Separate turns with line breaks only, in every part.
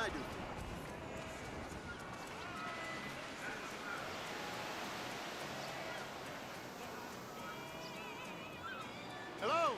I do for you? Hello?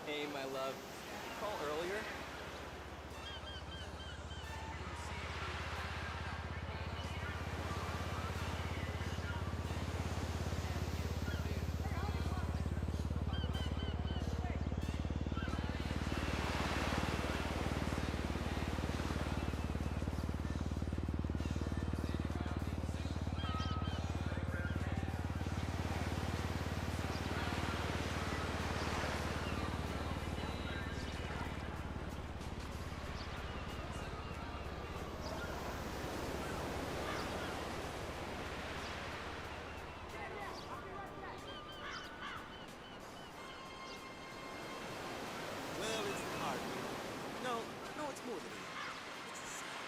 Hey, my love. Did you call earlier?
Well, it's the heartbeat. No, no, it's more than that. It's a sound.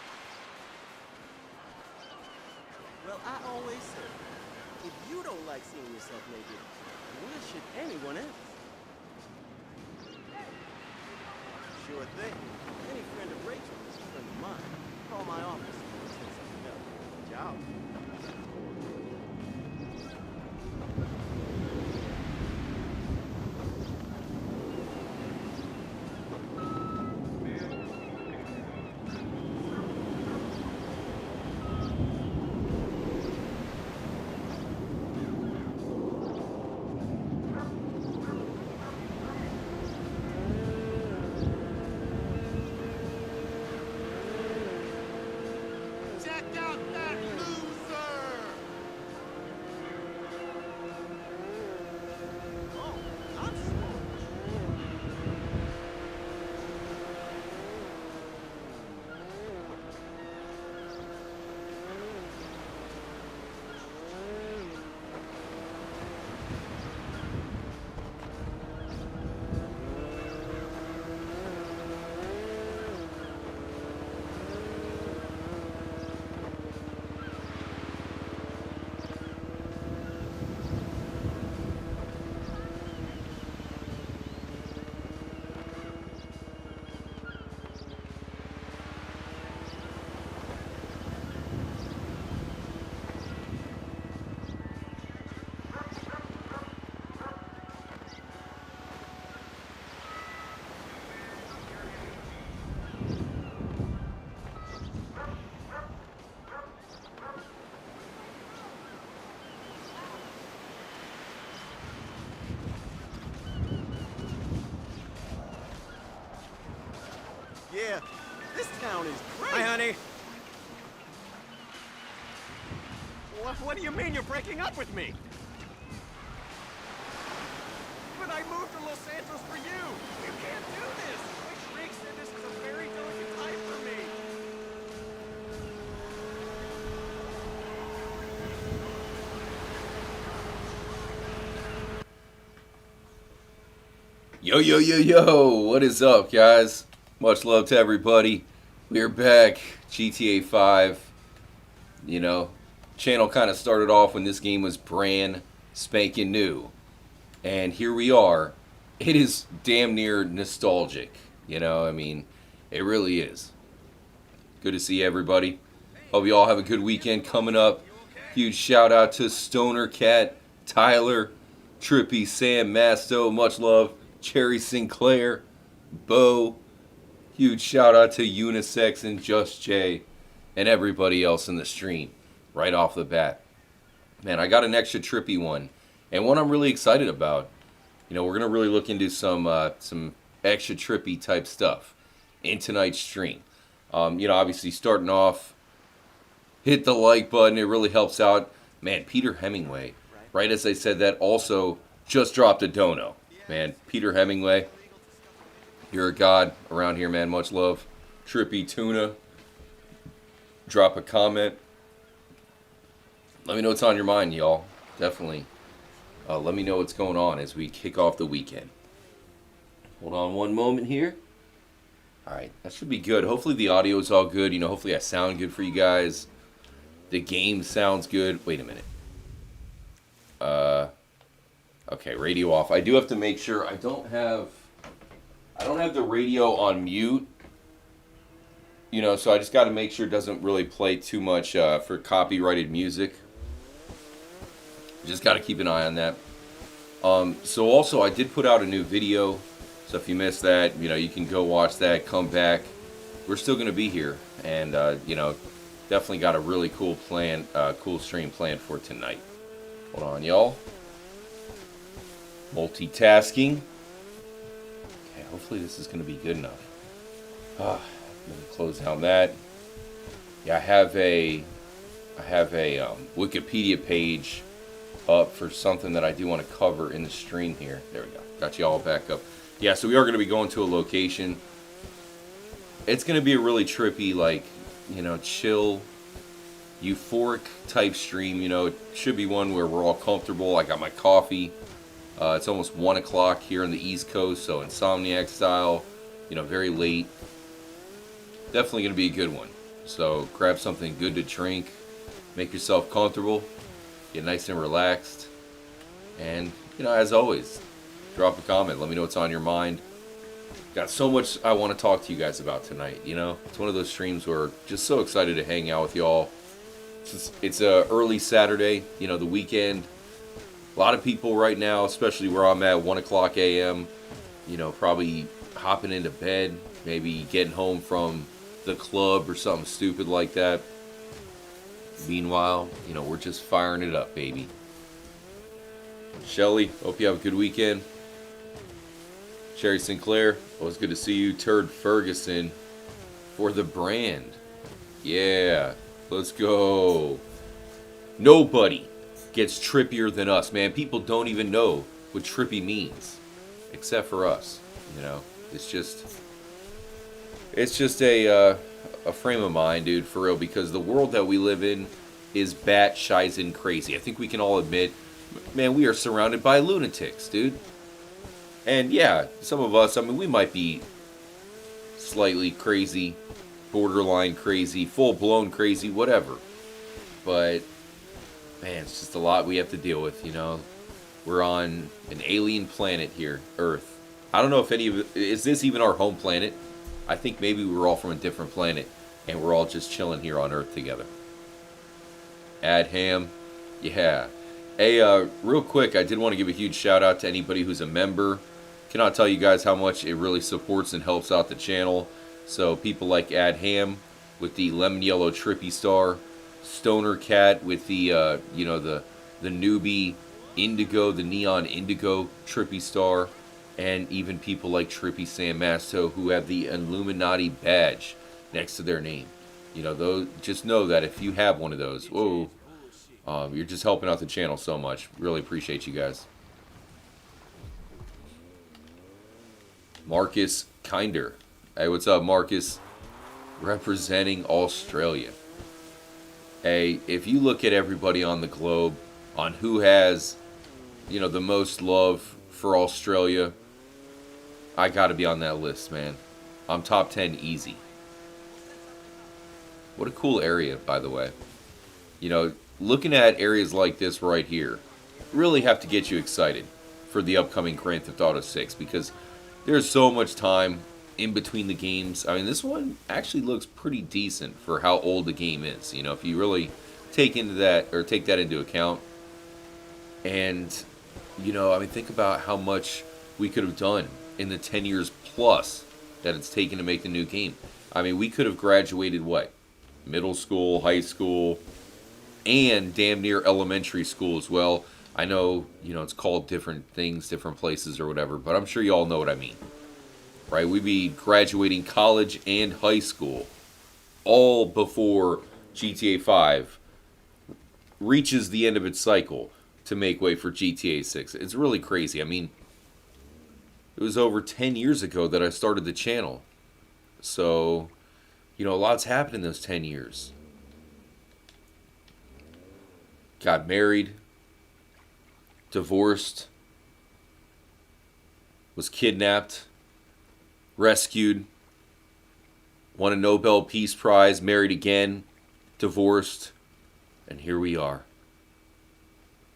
Well, I always say, if you don't like seeing yourself naked, why should anyone else? Sure thing. Any friend of Rachel is a friend of mine. Call my office if you say something else. Ciao. town is great.
Hi, honey.
What do you mean you're breaking up with me? But I moved to Los Santos for you. You can't do this. My Shriek said this is a very delicate time for me.
Yo, yo, yo, yo, what is up, guys? Much love to everybody. We're back, GTA 5. You know, channel kind of started off when this game was brand spanking new. And here we are. It is damn near nostalgic. You know, I mean, it really is. Good to see everybody. Hope you all have a good weekend coming up. Huge shout out to Stoner Cat, Tyler, Trippy, Sam, Masto, much love. Cherry Sinclair, Bo, huge shout out to Unisex and Just Jay, and everybody else in the stream right off the bat. Man, I got an extra trippy one, and one I'm really excited about. You know, we're gonna really look into some extra trippy type stuff in tonight's stream. You know, obviously starting off, hit the like button. It really helps out. Man, Peter Hemingway, right as I said that, also just dropped a dono. Man, Peter Hemingway, you're a god around here, man. Much love. Trippy Tuna, drop a comment. Let me know what's on your mind, y'all. Definitely. Let me know what's going on as we kick off the weekend. Hold on one moment here. Alright, that should be good. Hopefully the audio is all good. You know, hopefully I sound good for you guys. The game sounds good. Wait a minute. Okay, radio off. I do have to make sure I don't have the radio on mute. You know, so I just got to make sure it doesn't really play too much for copyrighted music. Just got to keep an eye on that. So also, I did put out a new video. So if you missed that, you know, you can go watch that, come back. We're still going to be here. And, you know, definitely got a really cool plan, cool stream planned for tonight. Hold on, y'all. Multitasking. Okay, hopefully this is going to be good enough. Let me close down that. Yeah, I have a Wikipedia page up for something that I do want to cover in the stream here. There we go. Got you all back up. Yeah, so we are going to be going to a location. It's going to be a really trippy, like, you know, chill, euphoric type stream. You know, it should be one where we're all comfortable. I got my coffee. It's almost 1 o'clock here on the East Coast, so Insomniac style, you know, very late. Definitely going to be a good one. So grab something good to drink, make yourself comfortable, get nice and relaxed, and, you know, as always, drop a comment. Let me know what's on your mind. Got so much I want to talk to you guys about tonight, you know. It's one of those streams where just so excited to hang out with y'all. It's a early Saturday, you know, the weekend. A lot of people right now, especially where I'm at, 1 o'clock a.m., you know, probably hopping into bed, maybe getting home from the club or something stupid like that. Meanwhile, you know, we're just firing it up, baby. Shelly, hope you have a good weekend. Cherry Sinclair, always good to see you. Turd Ferguson for the brand. Yeah, let's go. Nobody gets trippier than us, man. People don't even know what trippy means, except for us. You know, it's just a frame of mind, dude, for real. Because the world that we live in is bat-shizen crazy. I think we can all admit, man, we are surrounded by lunatics, dude. And yeah, some of us, I mean, we might be slightly crazy, borderline crazy, full-blown crazy, whatever. But man, it's just a lot we have to deal with, you know. We're on an alien planet here, Earth. I don't know if is this even our home planet? I think maybe we're all from a different planet, and we're all just chilling here on Earth together. Add ham, yeah. Hey, real quick, I did want to give a huge shout out to anybody who's a member. Cannot tell you guys how much it really supports and helps out the channel. So people like Add Ham with the lemon yellow trippy star, Stoner Cat with the you know, the newbie indigo, the neon indigo trippy star, and even people like Trippy Sam Masto who have the Illuminati badge. next to their name. You know, those, just know that if you have one of those, whoa, you're just helping out the channel so much. Really appreciate you guys. Marcus Kinder. Hey, what's up, Marcus? Representing Australia. Hey, if you look at everybody on the globe, on who has, you know, the most love for Australia, I gotta be on that list, man. I'm top 10 easy. What a cool area, by the way. You know, looking at areas like this right here really have to get you excited for the upcoming Grand Theft Auto 6, because there's so much time in between the games. I mean, this one actually looks pretty decent for how old the game is. You know, if you really take that into account. And, you know, I mean, think about how much we could have done in the 10 years plus that it's taken to make the new game. I mean, we could have graduated, what? Middle school, high school, and damn near elementary school as well. I know, you know, it's called different things, different places or whatever, but I'm sure you all know what I mean. Right? We'd be graduating college and high school all before GTA 5 reaches the end of its cycle to make way for GTA 6. It's really crazy. I mean, it was over 10 years ago that I started the channel. So, you know, a lot's happened in those 10 years. Got married, divorced, was kidnapped, rescued, won a Nobel Peace Prize, married again, divorced, and here we are.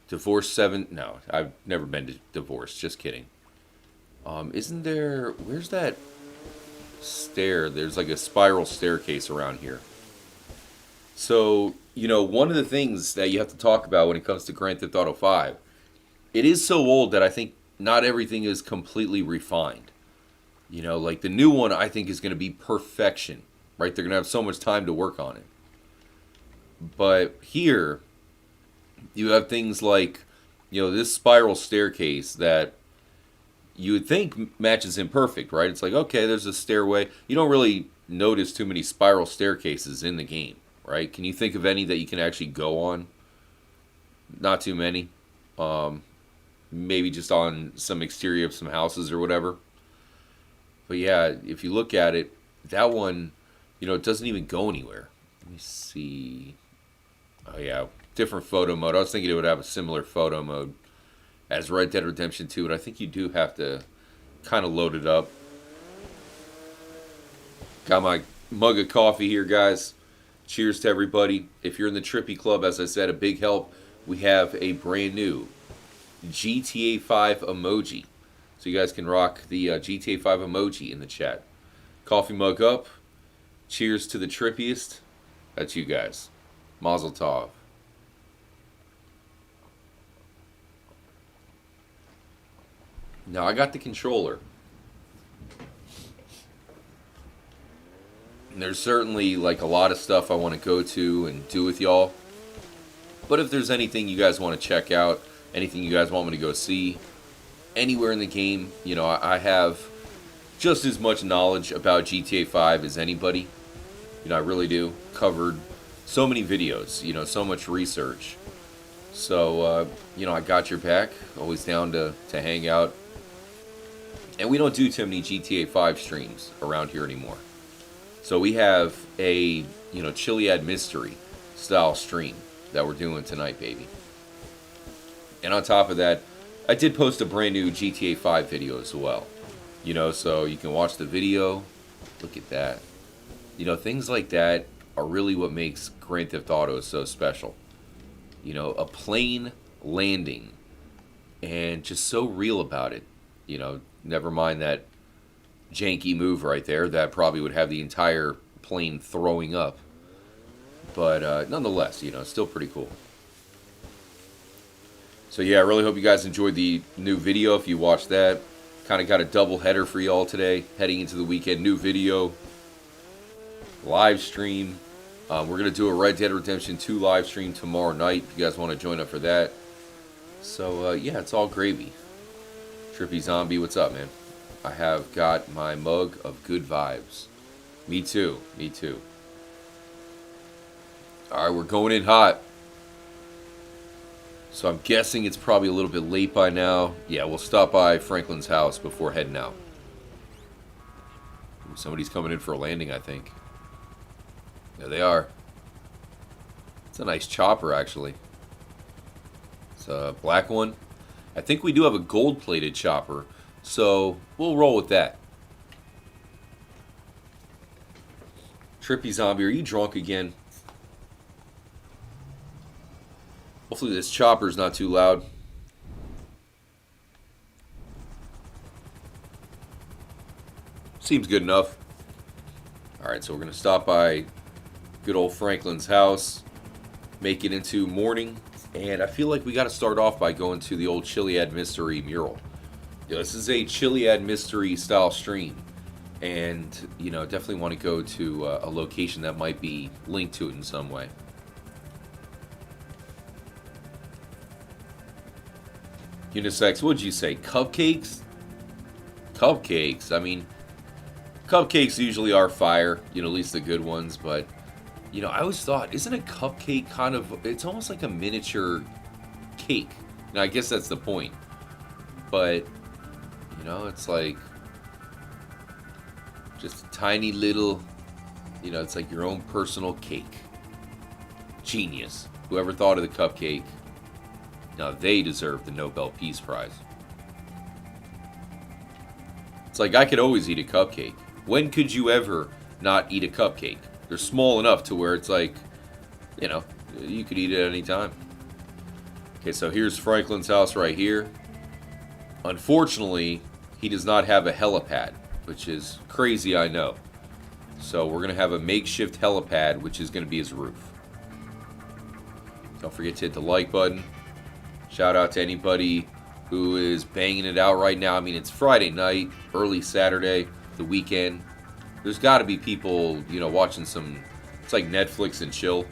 Divorced 7... No, I've never been divorced. Just kidding. Isn't there... Where's that stair? There's like a spiral staircase around here. So, you know, one of the things that you have to talk about when it comes to Grand Theft Auto 5, it is so old that I think not everything is completely refined. You know, like the new one I think is going to be perfection, right? They're going to have so much time to work on it. But here, you have things like, you know, this spiral staircase that you would think matches imperfect, right? It's like, okay, there's a stairway. You don't really notice too many spiral staircases in the game, right? Can you think of any that you can actually go on? Not too many. Maybe just on some exterior of some houses or whatever. But yeah, if you look at it, that one, you know, it doesn't even go anywhere. Let me see. Oh yeah, different photo mode. I was thinking it would have a similar photo mode as Red Dead Redemption 2, but I think you do have to kind of load it up. Got my mug of coffee here, guys. Cheers to everybody. If you're in the Trippy Club, as I said, a big help. We have a brand new GTA 5 emoji. So you guys can rock the GTA 5 emoji in the chat. Coffee mug up. Cheers to the trippiest. That's you guys. Mazel tov. Now I got the controller. And there's certainly like a lot of stuff I want to go to and do with y'all. But if there's anything you guys want to check out, anything you guys want me to go see, anywhere in the game, you know, I have just as much knowledge about GTA 5 as anybody. You know, I really do. Covered so many videos, you know, so much research. So, you know, I got your back. Always down to hang out. And we don't do too many GTA 5 streams around here anymore. So we have a, you know, Chiliad Mystery style stream that we're doing tonight, baby. And on top of that, I did post a brand new GTA 5 video as well. You know, so you can watch the video. Look at that. You know, things like that are really what makes Grand Theft Auto so special. You know, a plane landing and just so real about it. You know, never mind that janky move right there that probably would have the entire plane throwing up. But nonetheless, you know, it's still pretty cool. So yeah, I really hope you guys enjoyed the new video. If you watched that, kind of got a double header for y'all today, heading into the weekend. New video, live stream. We're going to do a Red Dead Redemption 2 live stream tomorrow night, if you guys want to join up for that. So yeah, it's all gravy. Trippy Zombie, what's up, man? I have got my mug of good vibes. Me too. Me too. All right, we're going in hot. So I'm guessing it's probably a little bit late by now. Yeah, we'll stop by Franklin's house before heading out. Ooh, somebody's coming in for a landing, I think. There they are. It's a nice chopper, actually. It's a black one. I think we do have a gold-plated chopper, so we'll roll with that. Trippy Zombie, are you drunk again? Hopefully this chopper's not too loud. Seems good enough. Alright, so we're going to stop by good old Franklin's house, make it into morning, and I feel like we got to start off by going to the old Chiliad Mystery mural. You know, this is a Chiliad Mystery style stream, and, you know, definitely want to go to a location that might be linked to it in some way. Unisex, what'd you say? Cupcakes? Cupcakes. I mean, cupcakes usually are fire, you know, at least the good ones, but, you know, I always thought, isn't a cupcake kind of, it's almost like a miniature cake. Now, I guess that's the point. But, you know, it's like just a tiny little, you know, it's like your own personal cake. Genius. Whoever thought of the cupcake, now they deserve the Nobel Peace Prize. It's like I could always eat a cupcake. When could you ever not eat a cupcake? They're small enough to where it's like, you know, you could eat it at any time. Okay, so here's Franklin's house right here. Unfortunately, he does not have a helipad, which is crazy, I know. So we're going to have a makeshift helipad, which is going to be his roof. Don't forget to hit the like button. Shout out to anybody who is banging it out right now. I mean, it's Friday night, early Saturday, the weekend. There's got to be people, you know, watching some, it's like Netflix and chill.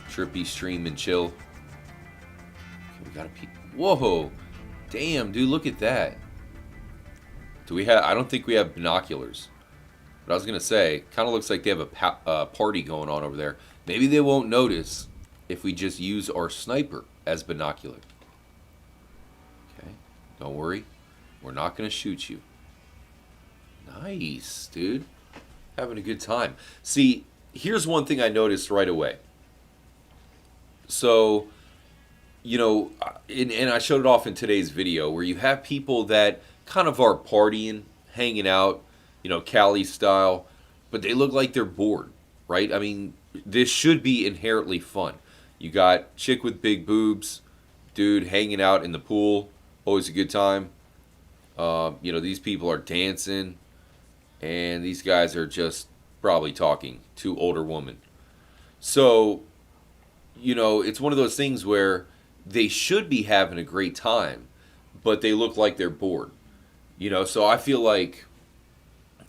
Trippy stream and chill. Okay, we got a whoa. Damn, dude, look at that. Do we have, I don't think we have binoculars. But I was going to say, kind of looks like they have a party going on over there. Maybe they won't notice if we just use our sniper as binocular. Okay, don't worry. We're not going to shoot you. Nice, dude. Having a good time. See, here's one thing I noticed right away. So, you know, and I showed it off in today's video, where you have people that kind of are partying, hanging out, you know, Cali style, but they look like they're bored, right? I mean, this should be inherently fun. You got chick with big boobs, dude hanging out in the pool, always a good time. You know, these people are dancing, and these guys are just probably talking to older women. So, you know, it's one of those things where they should be having a great time, but they look like they're bored. You know, so I feel like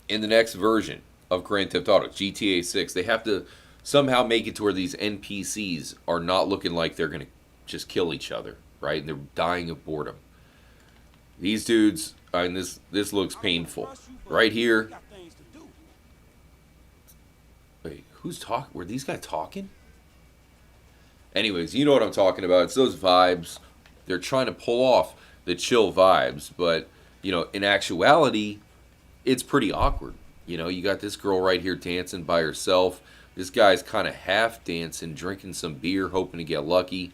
in the next version of Grand Theft Auto, GTA 6, they have to somehow make it to where these NPCs are not looking like they're going to just kill each other, right? And they're dying of boredom. These dudes, I mean, this looks painful. Right here. Wait, who's talking? Were these guys talking? Anyways, you know what I'm talking about. It's those vibes. They're trying to pull off the chill vibes, but, you know, in actuality, it's pretty awkward. You know, you got this girl right here dancing by herself. This guy's kind of half dancing, drinking some beer, hoping to get lucky.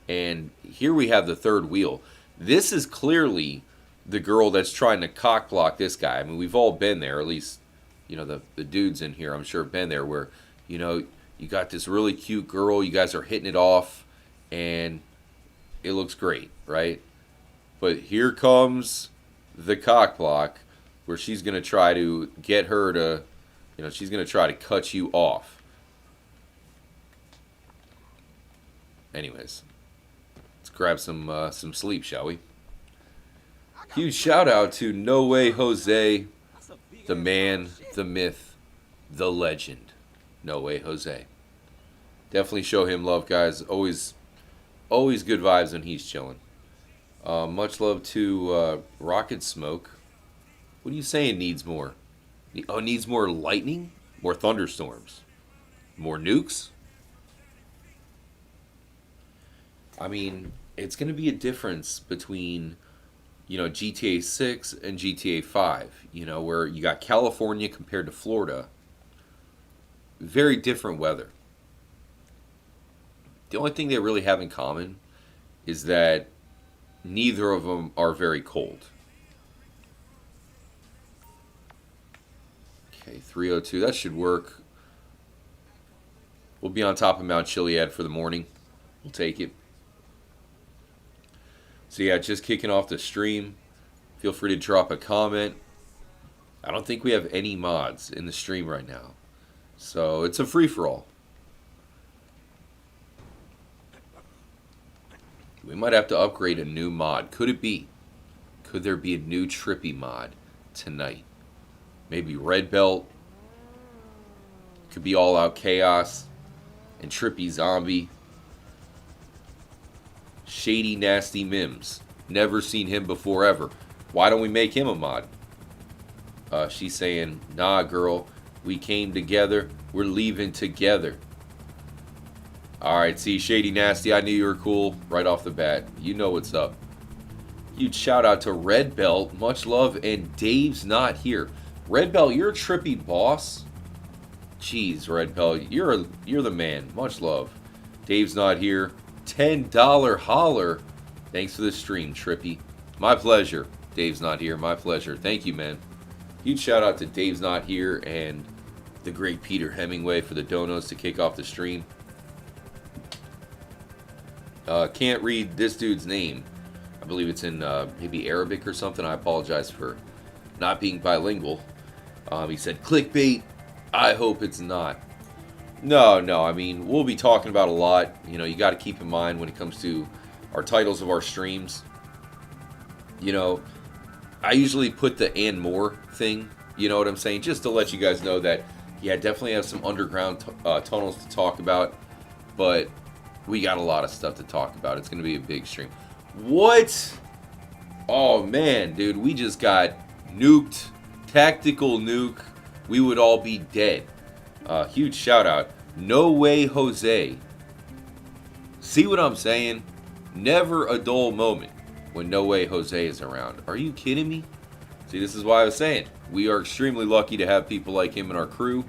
And here we have the third wheel. This is clearly the girl that's trying to cock block this guy. I mean, we've all been there, at least, you know, the dudes in here, I'm sure, have been there, where, you know, you got this really cute girl, you guys are hitting it off, and it looks great, right? But here comes the cock block, where she's going to try to get her to, you know, she's going to try to cut you off. Anyways, let's grab some sleep, shall we? Huge shout out to No Way Jose, the man, the myth, the legend. No Way Jose. Definitely show him love, guys. Always good vibes when he's chilling. Much love to Rocket Smoke. What are you saying needs more? Oh, it needs more lightning? More thunderstorms? More nukes? I mean, it's going to be a difference between, GTA 6 and GTA 5, where you got California compared to Florida. Very different weather. The only thing they really have in common is that neither of them are very cold. Okay, 302. That should work. We'll be on top of Mount Chiliad for the morning. We'll take it. So yeah, just kicking off the stream. Feel free to drop a comment. I don't think we have any mods in the stream right now. So it's a free-for-all. We might have to upgrade a new mod. Could it be? Could there be a new Trippy mod tonight? Maybe Red Belt. Could be All Out Chaos. And Trippy Zombie. Shady Nasty Mims. Never seen him before ever. Why don't we make him a mod? She's saying, nah, girl. We came together. We're leaving together. Alright, see, Shady Nasty, I knew you were cool right off the bat. You know what's up. Huge shout out to Red Belt. Much love. And Dave's not here. Red Belt, you're a trippy boss. Jeez, Red Belt, you're the man. Much love. Dave's not here. $10 holler. Thanks for the stream, Trippy. My pleasure. Dave's not here. My pleasure. Thank you, man. Huge shout out to Dave's not here and the great Peter Hemingway for the donos to kick off the stream. Can't read this dude's name. I believe it's in maybe Arabic or something. I apologize for not being bilingual. He said, clickbait. I hope it's not. No. I mean, we'll be talking about a lot. You got to keep in mind when it comes to our titles of our streams. I usually put the and more thing. You know what I'm saying? Just to let you guys know that, yeah, definitely have some underground tunnels to talk about. But we got a lot of stuff to talk about. It's going to be a big stream. What? Oh, man, dude. We just got nuked. Tactical nuke. We would all be dead. Huge shout out. No Way Jose. See what I'm saying? Never a dull moment when No Way Jose is around. Are you kidding me? See, this is why I was saying. We are extremely lucky to have people like him in our crew.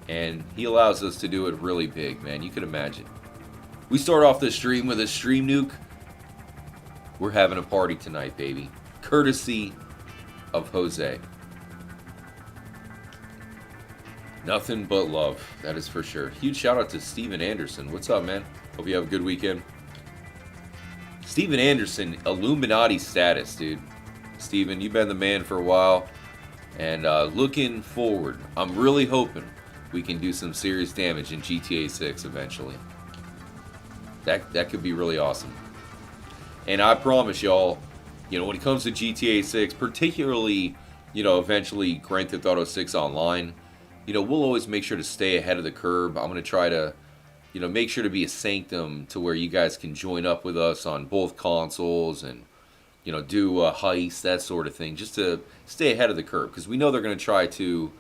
And he allows us to do it really big, man. You can imagine. We start off the stream with a stream nuke. We're having a party tonight, baby. Courtesy of Jose. Nothing but love, that is for sure. Huge shout out to Steven Anderson. What's up, man? Hope you have a good weekend. Steven Anderson, Illuminati status, dude. Steven, you've been the man for a while. And looking forward, I'm really hoping we can do some serious damage in GTA 6 eventually. That could be really awesome. And I promise y'all, when it comes to GTA 6, particularly, eventually Grand Theft Auto 6 Online, we'll always make sure to stay ahead of the curve. I'm going to try to, make sure to be a sanctum to where you guys can join up with us on both consoles and, do a heist, that sort of thing, just to stay ahead of the curve. Because we know they're going to try to,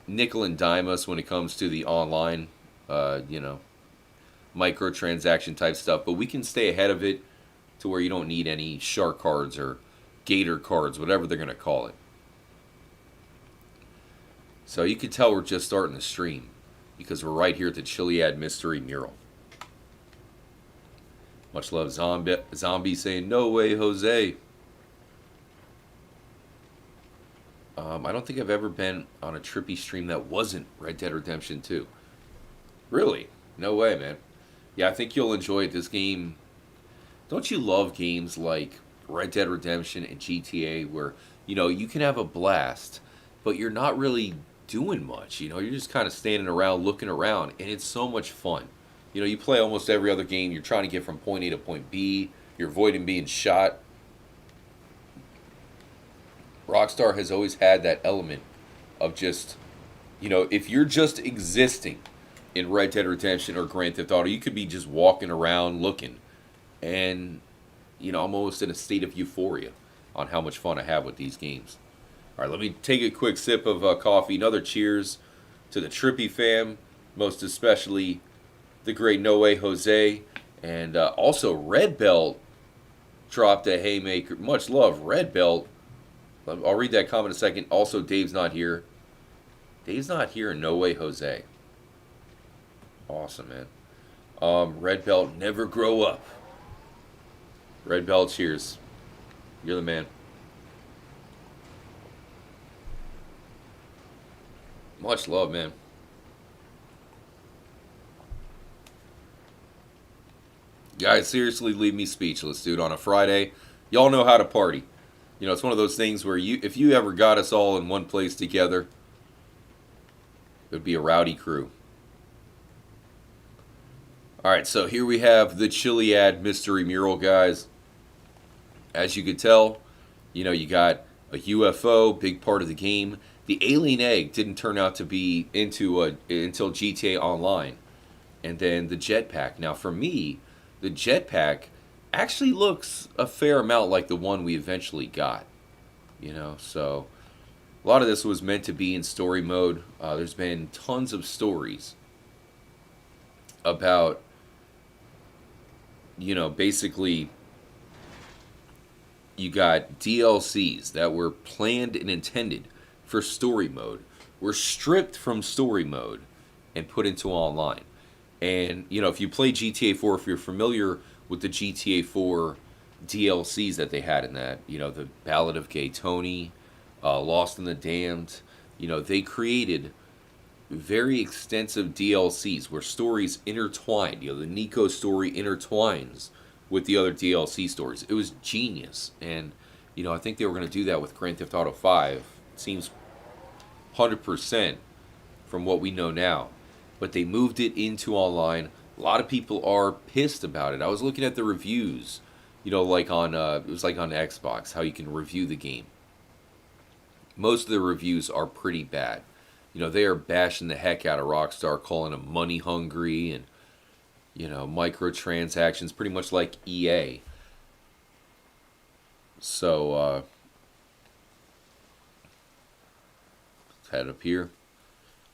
nickel and dime us when it comes to the online, microtransaction type stuff. But we can stay ahead of it to where you don't need any shark cards or gator cards, whatever they're going to call it. So you can tell we're just starting the stream because we're right here at the Chiliad Mystery Mural. Much love, Zombie saying, no way, Jose. I don't think I've ever been on a trippy stream that wasn't Red Dead Redemption 2. Really? No way, man. Yeah, I think you'll enjoy it. This game... Don't you love games like Red Dead Redemption and GTA where, you can have a blast, but you're not really doing much, you're just kind of standing around, looking around, and it's so much fun. You play almost every other game, you're trying to get from point A to point B, you're avoiding being shot. Rockstar has always had that element of just, if you're just existing in Red Dead Redemption or Grand Theft Auto, you could be just walking around looking, and, I'm almost in a state of euphoria on how much fun I have with these games. All right, let me take a quick sip of coffee. Another cheers to the Trippy fam, most especially the great No Way Jose, and also Red Belt dropped a haymaker. Much love, Red Belt. I'll read that comment in a second. Also, Dave's not here. Dave's not here, and No Way Jose. Awesome, man. Red Belt, never grow up. Red Belt, cheers. You're the man. Much love, man. Guys, seriously, leave me speechless, dude. On a Friday, y'all know how to party. You know, it's one of those things where if you ever got us all in one place together, it would be a rowdy crew. All right, so here we have the Chiliad mystery mural, guys. As you could tell, you know, you got a UFO, big part of the game. The alien egg didn't turn out to be until GTA Online. And then the jetpack. Now, for me, the jetpack actually looks a fair amount like the one we eventually got. You know, so a lot of this was meant to be in story mode. There's been tons of stories about, you know, basically you got DLCs that were planned and intended for story mode, were stripped from story mode and put into online. And, you know, if you play GTA 4, if you're familiar with the GTA 4 DLCs that they had in that, you know, the Ballad of Gay Tony, Lost in the Damned, you know, they created very extensive DLCs where stories intertwined. You know, the Nico story intertwines with the other DLC stories. It was genius. And, you know, I think they were going to do that with Grand Theft Auto 5. It seems 100% from what we know now. But they moved it into online. A lot of people are pissed about it. I was looking at the reviews, you know, like on, it was like on Xbox, how you can review the game. Most of the reviews are pretty bad. You know, they are bashing the heck out of Rockstar, calling them money hungry and, you know, microtransactions, pretty much like EA. So, let's head up here.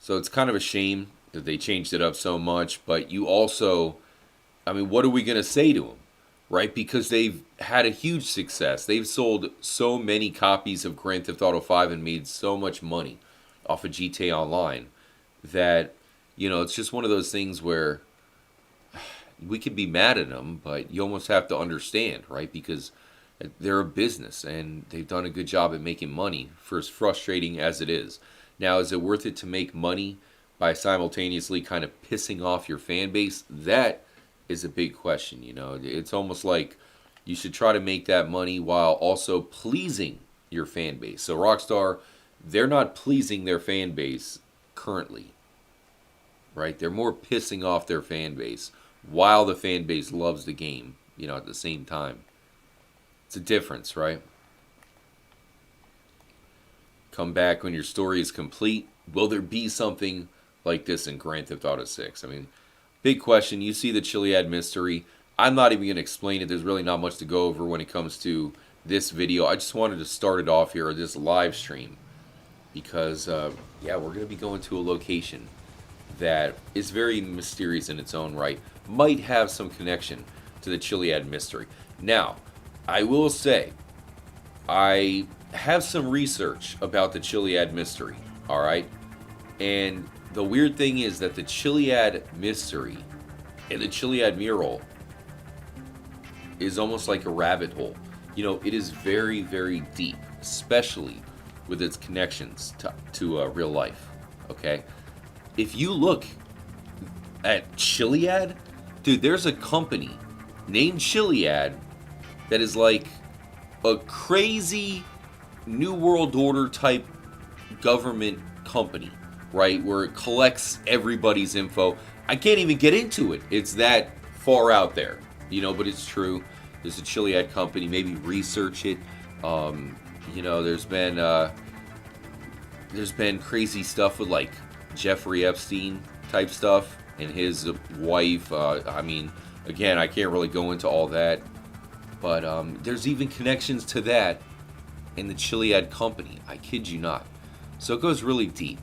So it's kind of a shame that they changed it up so much, but you also, I mean, what are we going to say to them, right? Because they've had a huge success. They've sold so many copies of Grand Theft Auto 5 and made so much money off of GTA Online that, you know, it's just one of those things where we could be mad at them, but you almost have to understand, right? Because they're a business and they've done a good job at making money, for as frustrating as it is. Now, is it worth it to make money by simultaneously kind of pissing off your fan base? That is a big question, you know. It's almost like you should try to make that money while also pleasing your fan base. So Rockstar, they're not pleasing their fan base currently, right? They're more pissing off their fan base while the fan base loves the game, you know, at the same time. It's a difference, right? Come back when your story is complete. Will there be something like this in Grand Theft Auto 6? I mean, big question. You see the Chiliad mystery. I'm not even going to explain it. There's really not much to go over when it comes to this video. I just wanted to start it off here, this live stream, because, yeah, we're going to be going to a location that is very mysterious in its own right. Might have some connection to the Chiliad mystery. Now, I will say, I have some research about the Chiliad mystery, all right? And the weird thing is that the Chiliad mystery and the Chiliad mural is almost like a rabbit hole. You know, it is very, very deep, especially with its connections to real life, okay? If you look at Chiliad, dude, there's a company named Chiliad that is like a crazy New World Order type government company, right? Where it collects everybody's info. I can't even get into it. It's that far out there, you know, but it's true. There's a Chiliad company. Maybe research it. You know, there's been crazy stuff with like Jeffrey Epstein type stuff and his wife. I mean, again, I can't really go into all that, but there's even connections to that and the Chiliad Company. I kid you not. So it goes really deep.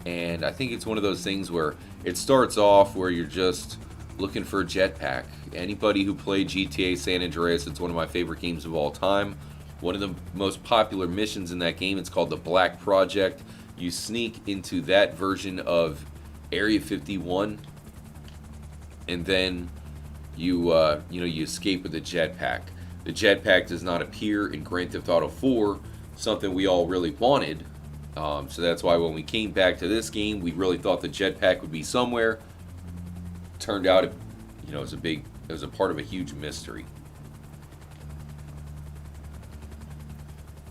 And I think it's one of those things where it starts off where you're just looking for a jetpack. Anybody who played GTA San Andreas, it's one of my favorite games of all time. One of the most popular missions in that game, it's called the Black Project. You sneak into that version of Area 51, and then you escape with a jetpack. The jetpack does not appear in Grand Theft Auto 4, something we all really wanted. So that's why when we came back to this game, we really thought the jetpack would be somewhere. Turned out, it was a part of a huge mystery.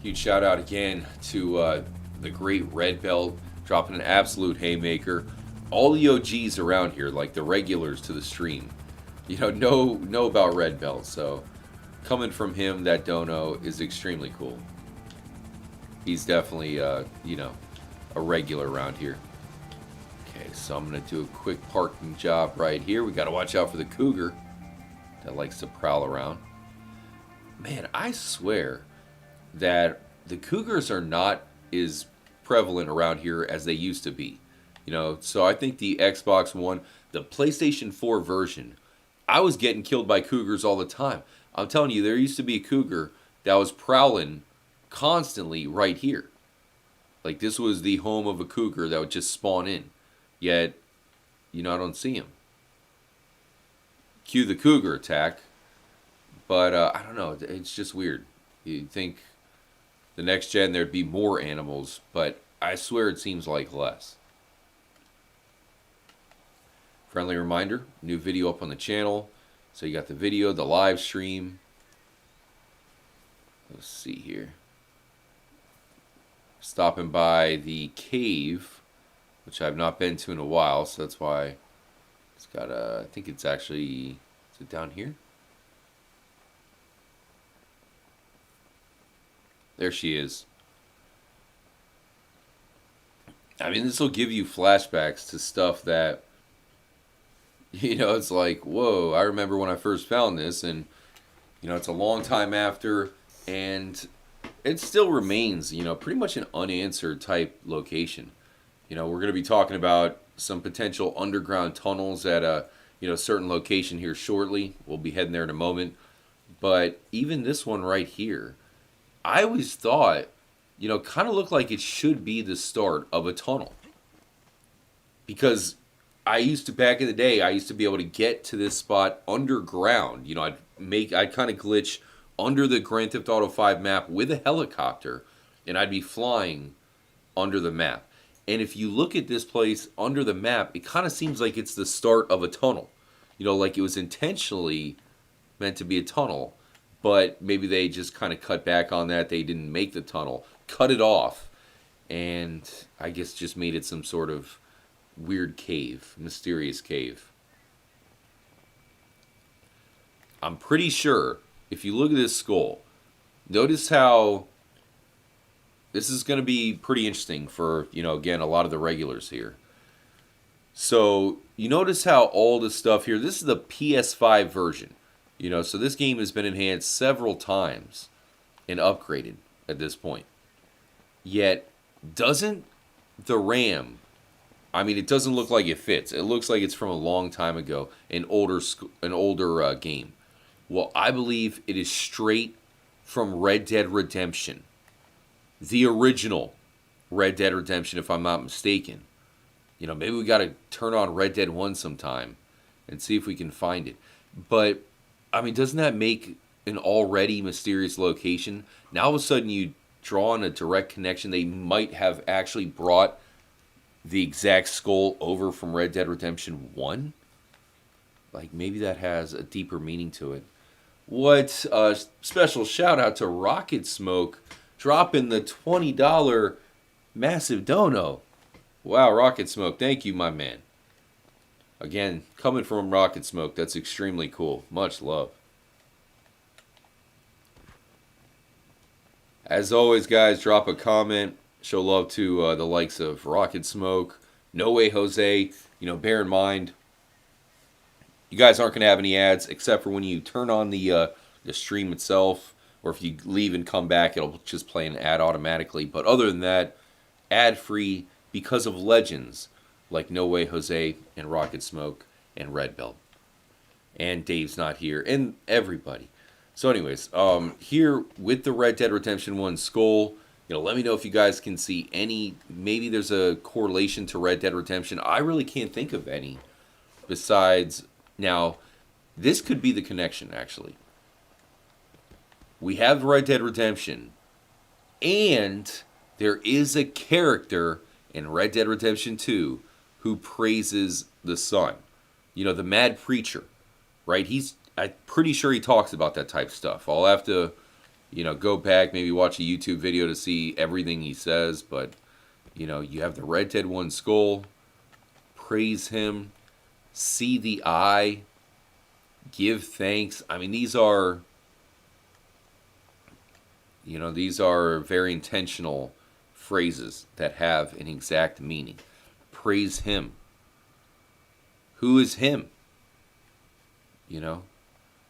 Huge shout out again to the great Red Belt, dropping an absolute haymaker. All the OGs around here, like the regulars to the stream, know about Red Belt. So coming from him that don't know is extremely cool. He's definitely a regular around here. Okay, so I'm gonna do a quick parking job right here. We gotta watch out for the cougar that likes to prowl around. Man, I swear that the cougars are not as prevalent around here as they used to be. So I think the Xbox One, the PlayStation 4 version, I was getting killed by cougars all the time. I'm telling you, there used to be a cougar that was prowling constantly right here. Like, this was the home of a cougar that would just spawn in. Yet, I don't see him. Cue the cougar attack. But, I don't know. It's just weird. You'd think the next gen there'd be more animals, but I swear it seems like less. Friendly reminder, new video up on the channel. So you got the video, the live stream. Let's see here. Stopping by the cave, which I've not been to in a while, so that's why it's got I think it's actually, is it down here? There she is. I mean, this will give you flashbacks to stuff that, it's like, whoa, I remember when I first found this, and, it's a long time after, and it still remains, pretty much an unanswered type location. We're going to be talking about some potential underground tunnels at a, certain location here shortly. We'll be heading there in a moment. But even this one right here, I always thought, kind of looked like it should be the start of a tunnel. Because back in the day, I used to be able to get to this spot underground. I'd kind of glitch under the Grand Theft Auto 5 map with a helicopter, and I'd be flying under the map. And if you look at this place under the map, it kind of seems like it's the start of a tunnel. Like it was intentionally meant to be a tunnel, but maybe they just kind of cut back on that. They didn't make the tunnel, cut it off, and I guess just made it some sort of weird cave, mysterious cave. I'm pretty sure, if you look at this skull, notice how this is going to be pretty interesting for, again, a lot of the regulars here. So, you notice how all this stuff here, this is the PS5 version. So this game has been enhanced several times and upgraded at this point. Yet, doesn't the RAM, it doesn't look like it fits. It looks like it's from a long time ago, an older game. Well, I believe it is straight from Red Dead Redemption. The original Red Dead Redemption, if I'm not mistaken. Maybe we got to turn on Red Dead 1 sometime and see if we can find it. But, doesn't that make an already mysterious location? Now all of a sudden you draw on a direct connection. They might have actually brought the exact skull over from Red Dead Redemption 1? Like, maybe that has a deeper meaning to it. What a special shout out to Rocket Smoke dropping the $20 massive dono. Wow, Rocket Smoke, thank you, my man. Again, coming from Rocket Smoke, that's extremely cool. Much love. As always, guys, drop a comment. Show love to the likes of Rocket Smoke, No Way Jose. Bear in mind, you guys aren't going to have any ads except for when you turn on the stream itself or if you leave and come back, it'll just play an ad automatically. But other than that, ad-free because of legends like No Way Jose and Rocket Smoke and Red Belt. And Dave's not here, and everybody. So anyways, here with the Red Dead Redemption 1 Skull, let me know if you guys can see any, maybe there's a correlation to Red Dead Redemption. I really can't think of any besides, now, this could be the connection, actually. We have Red Dead Redemption, and there is a character in Red Dead Redemption 2 who praises the sun. The Mad Preacher, right? I'm pretty sure he talks about that type of stuff. I'll have to, go back, maybe watch a YouTube video to see everything he says. But, you have the Red Dead 1 Skull, praise him, see the eye, give thanks. I mean, these are very intentional phrases that have an exact meaning. Praise him. Who is him?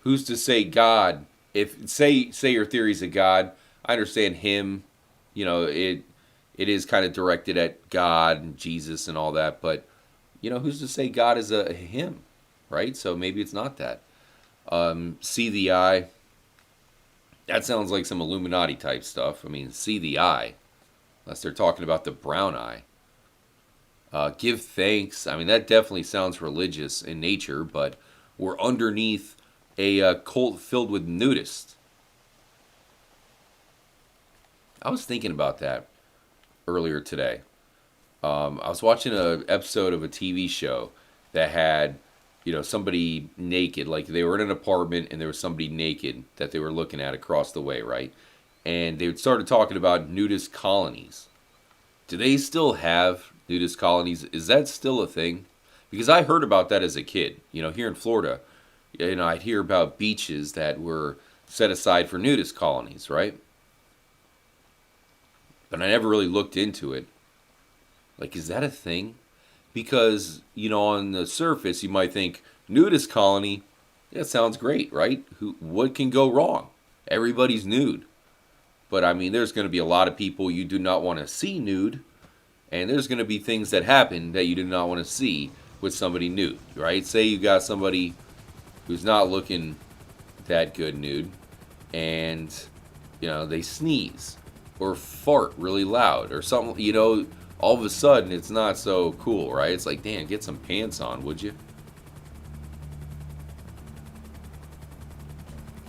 Who's to say God? If say your theory's a God, I understand him. It is kind of directed at God and Jesus and all that, but who's to say God is a him, right? So maybe it's not that. See the eye. That sounds like some Illuminati type stuff. I mean, see the eye, unless they're talking about the brown eye. Give thanks. I mean, that definitely sounds religious in nature, but we're underneath a cult filled with nudists. I was thinking about that earlier today. I was watching an episode of a TV show that had, somebody naked. Like they were in an apartment and there was somebody naked that they were looking at across the way, right? And they started talking about nudist colonies. Do they still have nudist colonies? Is that still a thing? Because I heard about that as a kid. Here in Florida, I'd hear about beaches that were set aside for nudist colonies, right? But I never really looked into it. Like, is that a thing? Because, on the surface, you might think, nudist colony, that sounds great, right? What can go wrong? Everybody's nude. But, I mean, there's going to be a lot of people you do not want to see nude. And there's going to be things that happen that you do not want to see with somebody nude, right? Say you got somebody who's not looking that good nude, and, they sneeze or fart really loud or something, all of a sudden it's not so cool, right? It's like, damn, get some pants on, would you?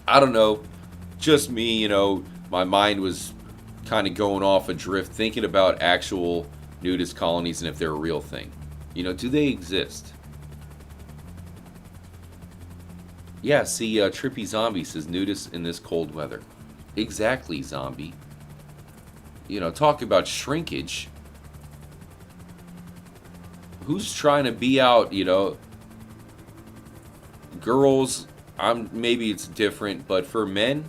I don't know. Just me, my mind was kind of going off adrift thinking about actual nudist colonies and if they're a real thing. Do they exist? Yeah, see, Trippy Zombie says nudists in this cold weather. Exactly, Zombie. Talk about shrinkage. Who's trying to be out, girls, maybe it's different, but for men,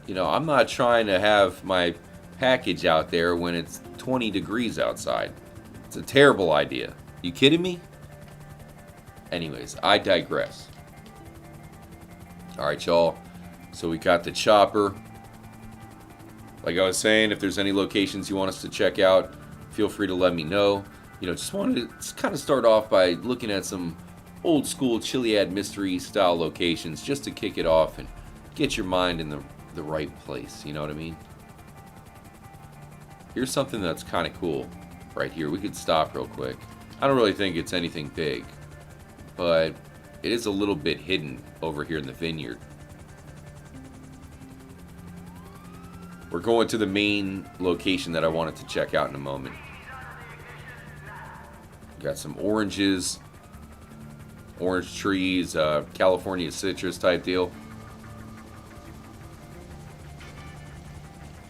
I'm not trying to have my package out there when it's 20 degrees outside. It's a terrible idea. You kidding me? Anyways, I digress. Alright, y'all. So we got the chopper. Like I was saying, if there's any locations you want us to check out, feel free to let me know. Just wanted to kind of start off by looking at some old school Chiliad mystery style locations just to kick it off and get your mind in the right place. You know what I mean? Here's something that's kind of cool right here. We could stop real quick. I don't really think it's anything big, but it is a little bit hidden over here in the vineyard. We're going to the main location that I wanted to check out in a moment. Got some oranges, orange trees, California citrus type deal.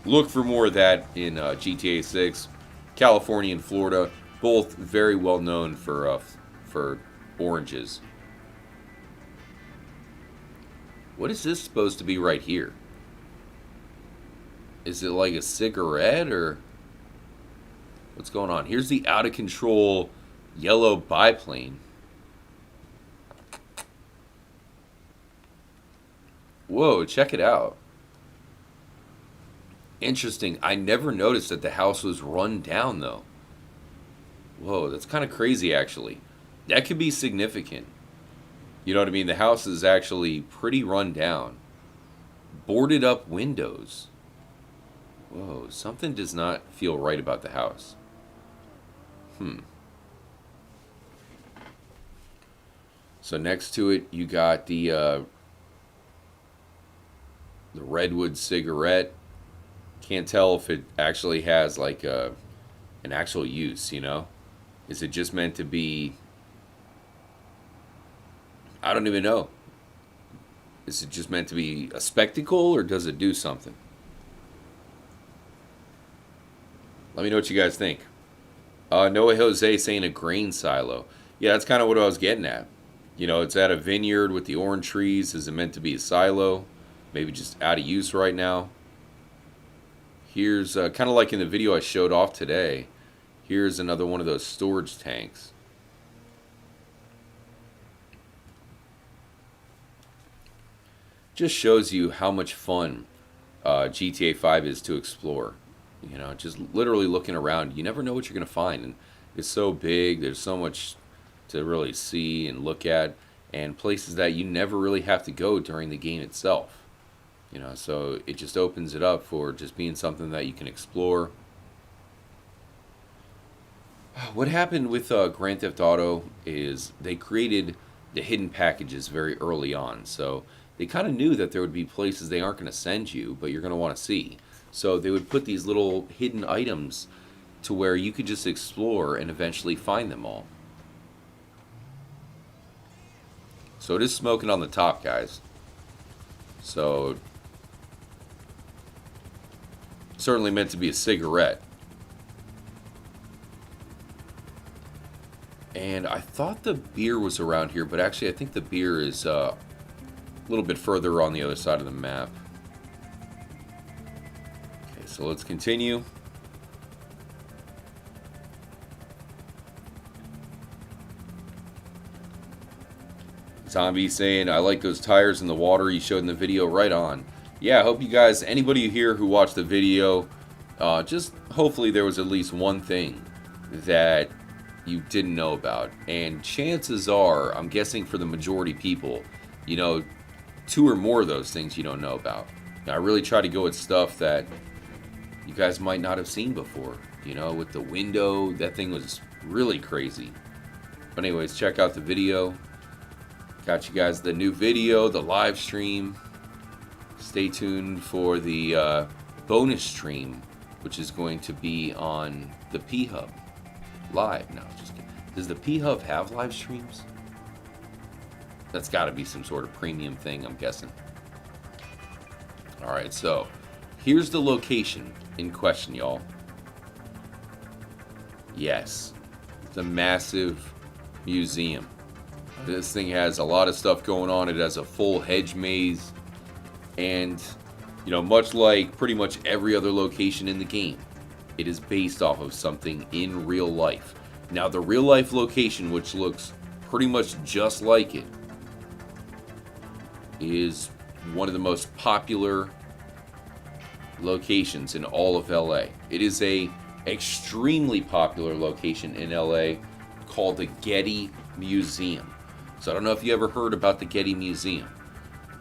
Look for more of that in GTA 6. California and Florida, both very well known for oranges. What is this supposed to be right here? Is it like a cigarette or what's going on? Here's the out of control yellow biplane. Whoa, check it out. Interesting. I never noticed that the house was run down, though. Whoa, that's kind of crazy, actually. That could be significant. You know what I mean? The house is actually pretty run down. Boarded up windows. Whoa, something does not feel right about the house. So next to it, you got the Redwood cigarette. Can't tell if it actually has like an actual use, you know? Is it just meant to be... I don't even know. Is it just meant to be a spectacle, or does it do something? Let me know what you guys think. Noah Jose saying a grain silo. Yeah, that's kind of what I was getting at. You know, it's at a vineyard with the orange trees. Is it meant to be a silo? Maybe just out of use right now. Here's kind of like in the video I showed off today. Here's another one of those storage tanks. Just shows you how much fun GTA 5 is to explore. You know, just literally looking around, you never know what you're going to find. And it's so big, there's so much to really see and look at, and places that you never really have to go during the game itself. You know, so it just opens it up for just being something that you can explore. What happened with Grand Theft Auto is they created the hidden packages very early on. So they kind of knew that there would be places they aren't going to send you, but you're going to want to see. So they would put these little hidden items to where you could just explore and eventually find them all. So it is smoking on the top, guys. So certainly meant to be a cigarette. And I thought the beer was around here, but actually I think the beer is a little bit further on the other side of the map. Okay, so let's continue. Zombie saying, I like those tires in the water you showed in the video. Right on. Yeah, I hope you guys, anybody here who watched the video, just hopefully there was at least one thing that you didn't know about. And chances are, I'm guessing for the majority people, you know, 2 or more of those things you don't know about. Now, I really try to go with stuff that you guys might not have seen before. You know, with the window, that thing was really crazy. But anyways, check out the video. Got you guys the new video, the live stream. Stay tuned for the bonus stream, which is going to be on the P-Hub live. No, just kidding. Does the P-Hub have live streams? That's got to be some sort of premium thing, I'm guessing. Alright, so here's the location in question, y'all. Yes, it's a massive museum. This thing has a lot of stuff going on. It has a full hedge maze. And, you know, much like pretty much every other location in the game, it is based off of something in real life. Now, the real life location, which looks pretty much just like it, is one of the most popular locations in all of LA. It is a extremely popular location in LA called the Getty Museum. So I don't know if you ever heard about the Getty Museum,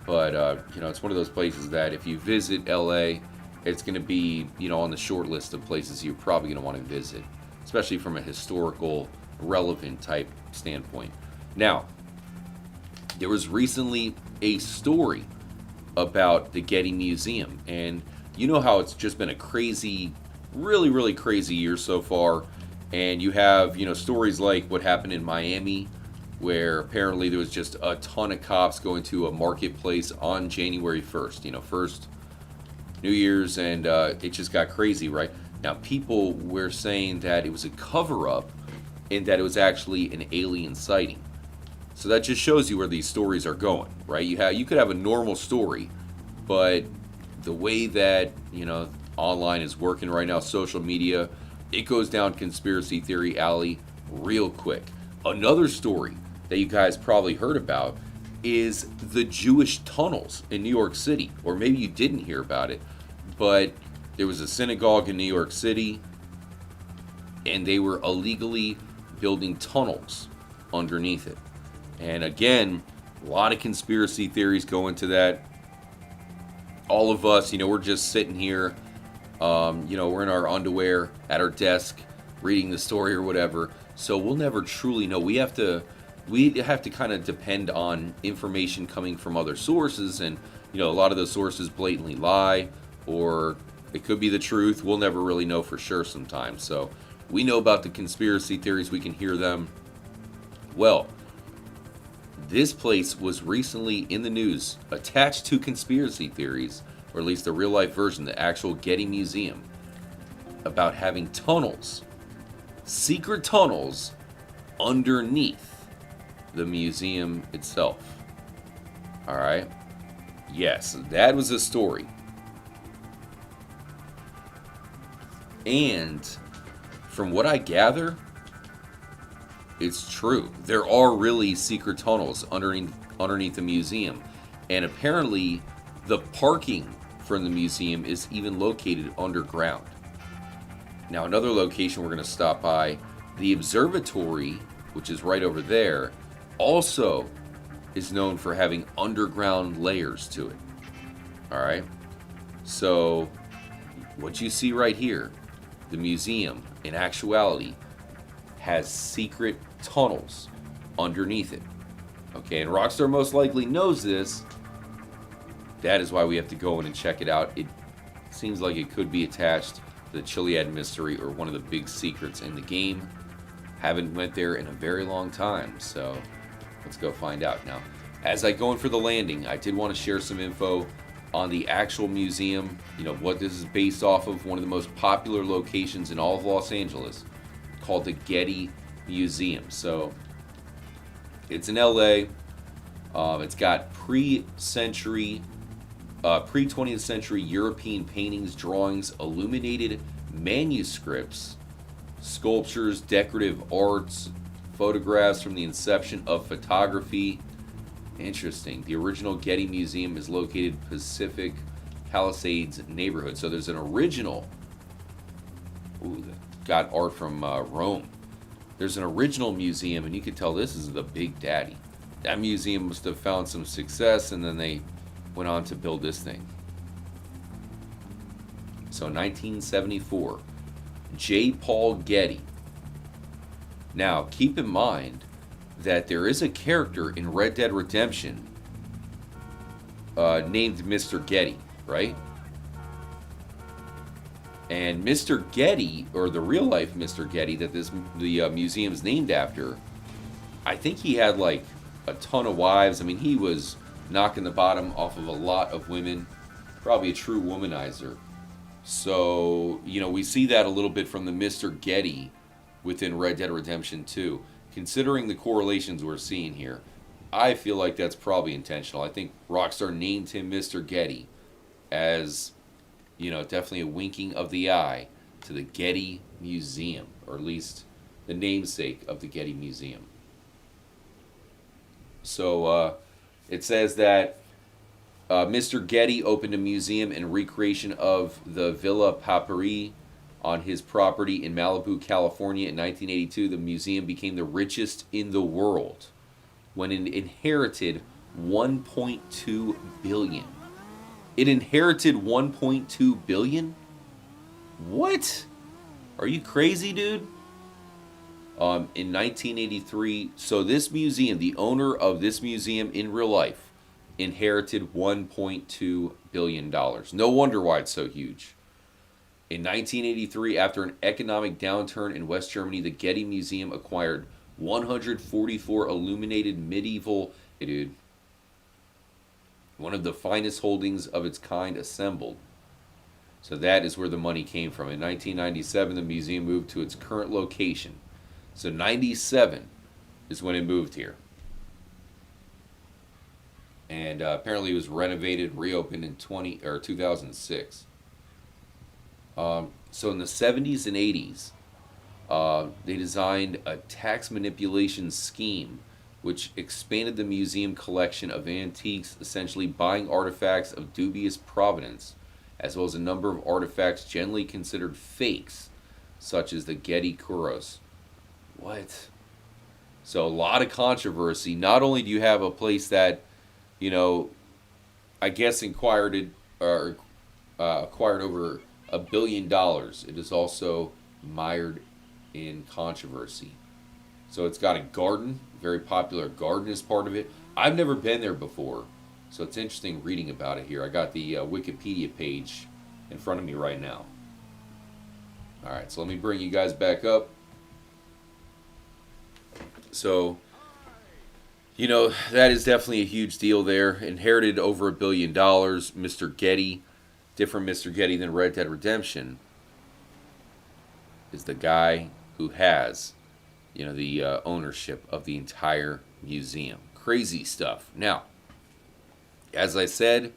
but you know, it's one of those places that if you visit LA, it's going to be, you know, on the short list of places you're probably going to want to visit, especially from a historical, relevant type standpoint. Now, there was recently a story about the Getty Museum, and you know how it's just been a crazy, really, really crazy year so far, and you have, you know, stories like what happened in Miami, where apparently there was just a ton of cops going to a marketplace on January 1st, you know, first New Year's, and it just got crazy, right? Now, people were saying that it was a cover-up and that it was actually an alien sighting. So that just shows you where these stories are going, right? You could have a normal story, but the way that, you know, online is working right now, social media, it goes down conspiracy theory alley real quick. Another story that you guys probably heard about is the Jewish tunnels in New York City, or maybe you didn't hear about it, but There was a synagogue in New York City, and they were illegally building tunnels underneath it. And again, a lot of conspiracy theories go into that. All of us, we're just sitting here, we're in our underwear at our desk reading the story or whatever. So we'll never truly know. We have to kind of depend on information coming from other sources, and a lot of those sources blatantly lie, or it could be the truth. We'll never really know for sure sometimes. So we know about the conspiracy theories. We can hear them. Well, this place was recently in the news attached to conspiracy theories, or at least the real life version, the actual Getty Museum, about having tunnels, secret tunnels underneath the museum itself. All right. Yes, that was a story. And from what I gather, it's true. There are really secret tunnels underneath the museum. And apparently, the parking from the museum is even located underground. Now, another location we're going to stop by, the observatory, which is right over there, also is known for having underground layers to it. All right? So, what you see right here, the museum, in actuality, has secret tunnels underneath it. Okay, and Rockstar most likely knows this. That is why we have to go in and check it out. It seems like it could be attached to the Chiliad mystery or one of the big secrets in the game. Haven't went there in a very long time, so let's go find out. Now, as I go in for the landing, I did want to share some info on the actual museum, what this is based off of, one of the most popular locations in all of Los Angeles, called the Getty Museum. So it's in LA. It's got pre-20th century European paintings, drawings, illuminated manuscripts, sculptures, decorative arts, photographs from the inception of photography. Interesting. The original Getty Museum is located in Pacific Palisades neighborhood. So there's an original. Ooh, got art from Rome. There's an original museum, and you can tell this is the Big Daddy. That museum must have found some success, and then they went on to build this thing. So 1974, J. Paul Getty. Now, keep in mind that there is a character in Red Dead Redemption named Mr. Getty, right? And Mr. Getty, or the real life Mr. Getty that the museum is named after, I think he had like a ton of wives. I mean, he was knocking the bottom off of a lot of women, probably a true womanizer. So, we see that a little bit from the Mr. Getty within Red Dead Redemption 2. Considering the correlations we're seeing here, I feel like that's probably intentional. I think Rockstar named him Mr. Getty as, definitely a winking of the eye to the Getty Museum, or at least the namesake of the Getty Museum. So it says that Mr. Getty opened a museum and recreation of the Villa Papyri on his property in Malibu, California in 1982. The museum became the richest in the world when it inherited $1.2 billion. It inherited $1.2 billion? What? Are you crazy, dude? In 1983, so this museum, the owner of this museum in real life, inherited $1.2 billion. No wonder why it's so huge. In 1983, after an economic downturn in West Germany, the Getty Museum acquired 144 illuminated medieval, one of the finest holdings of its kind assembled. So that is where the money came from. In 1997, the museum moved to its current location. So 97 is when it moved here. And apparently it was renovated, reopened in 2006. So in the 70s and 80s, they designed a tax manipulation scheme which expanded the museum collection of antiques, essentially buying artifacts of dubious provenance as well as a number of artifacts generally considered fakes, such as the Getty Kuros. What? So a lot of controversy. Not only do you have a place that, you know, I guess acquired over $1 billion, it is also mired in controversy. So it's got a garden, very popular garden is part of it. I've never been there before, so it's interesting reading about it here. I got the Wikipedia page in front of me right now. All right, so let me bring you guys back up. So, you know, that is definitely a huge deal there. Inherited over $1 billion. Mr. Getty, different Mr. Getty than Red Dead Redemption, is the guy who has, you know, the ownership of the entire museum. Crazy stuff. Now, as I said,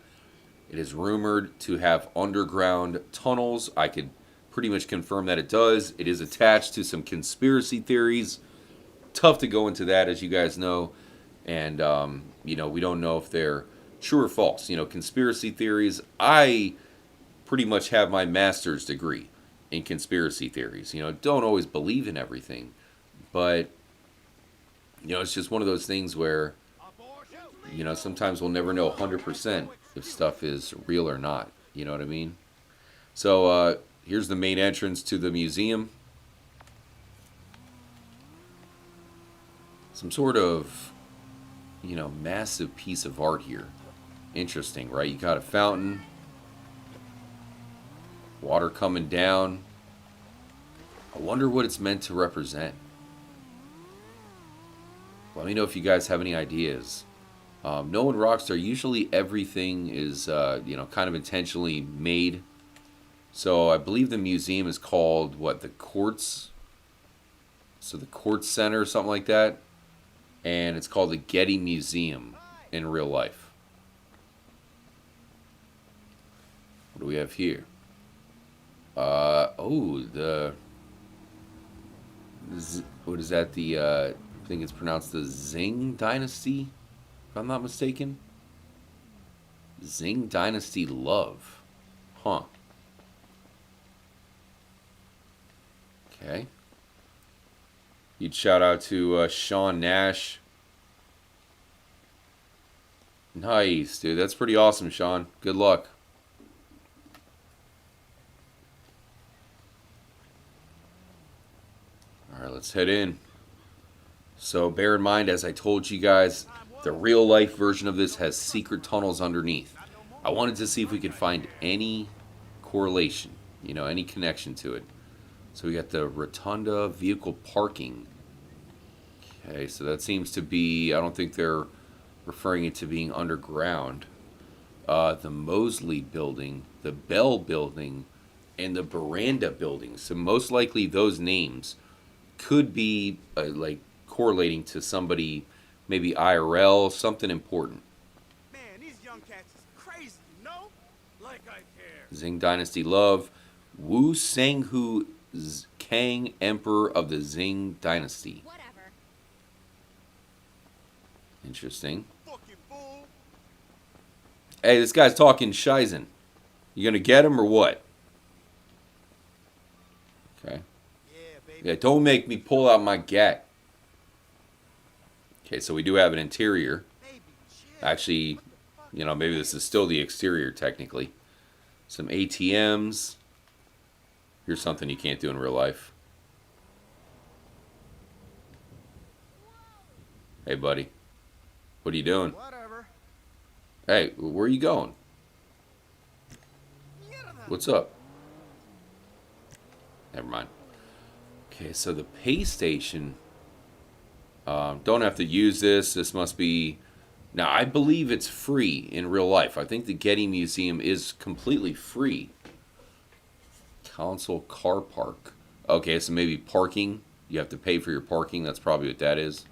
it is rumored to have underground tunnels. I could pretty much confirm that it does. It is attached to some conspiracy theories. Tough to go into that, as you guys know. And, you know, we don't know if they're true or false. You know, conspiracy theories. I pretty much have my master's degree in conspiracy theories. You know, don't always believe in everything. But, you know, it's just one of those things where, you know, sometimes we'll never know 100% if stuff is real or not. You know what I mean? So, here's the main entrance to the museum. Some sort of, you know, massive piece of art here. Interesting, right? You got a fountain. Water coming down. I wonder what it's meant to represent. Let me know if you guys have any ideas. Knowing Rockstar, usually everything is, you know, kind of intentionally made. So I believe the museum is called, what, the Quartz? So the Quartz Center or something like that. And it's called the Getty Museum in real life. What do we have here? What is that? I think it's pronounced the Zing Dynasty, if I'm not mistaken. Zing Dynasty Love. Huh. Okay. Huge shout out to Sean Nash. Nice, dude. That's pretty awesome, Sean. Good luck. Alright, let's head in. So bear in mind, as I told you guys, the real life version of this has secret tunnels underneath. I wanted to see if we could find any correlation, you know, any connection to it. So we got the Rotunda vehicle parking. Okay, so that seems to be, I don't think they're referring it to being underground. The Mosley building, the Bell building, and the Veranda building. So most likely those names could be like correlating to somebody, maybe IRL, something important.
Man, these young cats is crazy, you know? Like I care.
Zing Dynasty Love. Wu Sanghu Kang, Emperor of the Zing Dynasty.
Whatever.
Interesting.
Fucking fool.
Hey, this guy's talking Shizen. You gonna get him or what? Okay.
Yeah, baby.
Yeah, don't make me pull out my gat. Okay, so we do have an interior.
Baby, chill.
Actually, you know, maybe this is still the exterior technically. Some ATMs. Here's something you can't do in real life. Hey, buddy. What are you doing?
Whatever.
Hey, where are you going? What's up? Never mind. Okay, so the pay station. Don't have to use this. This must be... Now, I believe it's free in real life. I think the Getty Museum is completely free. Council car park. Okay, so maybe parking. You have to pay for your parking. That's probably what that is.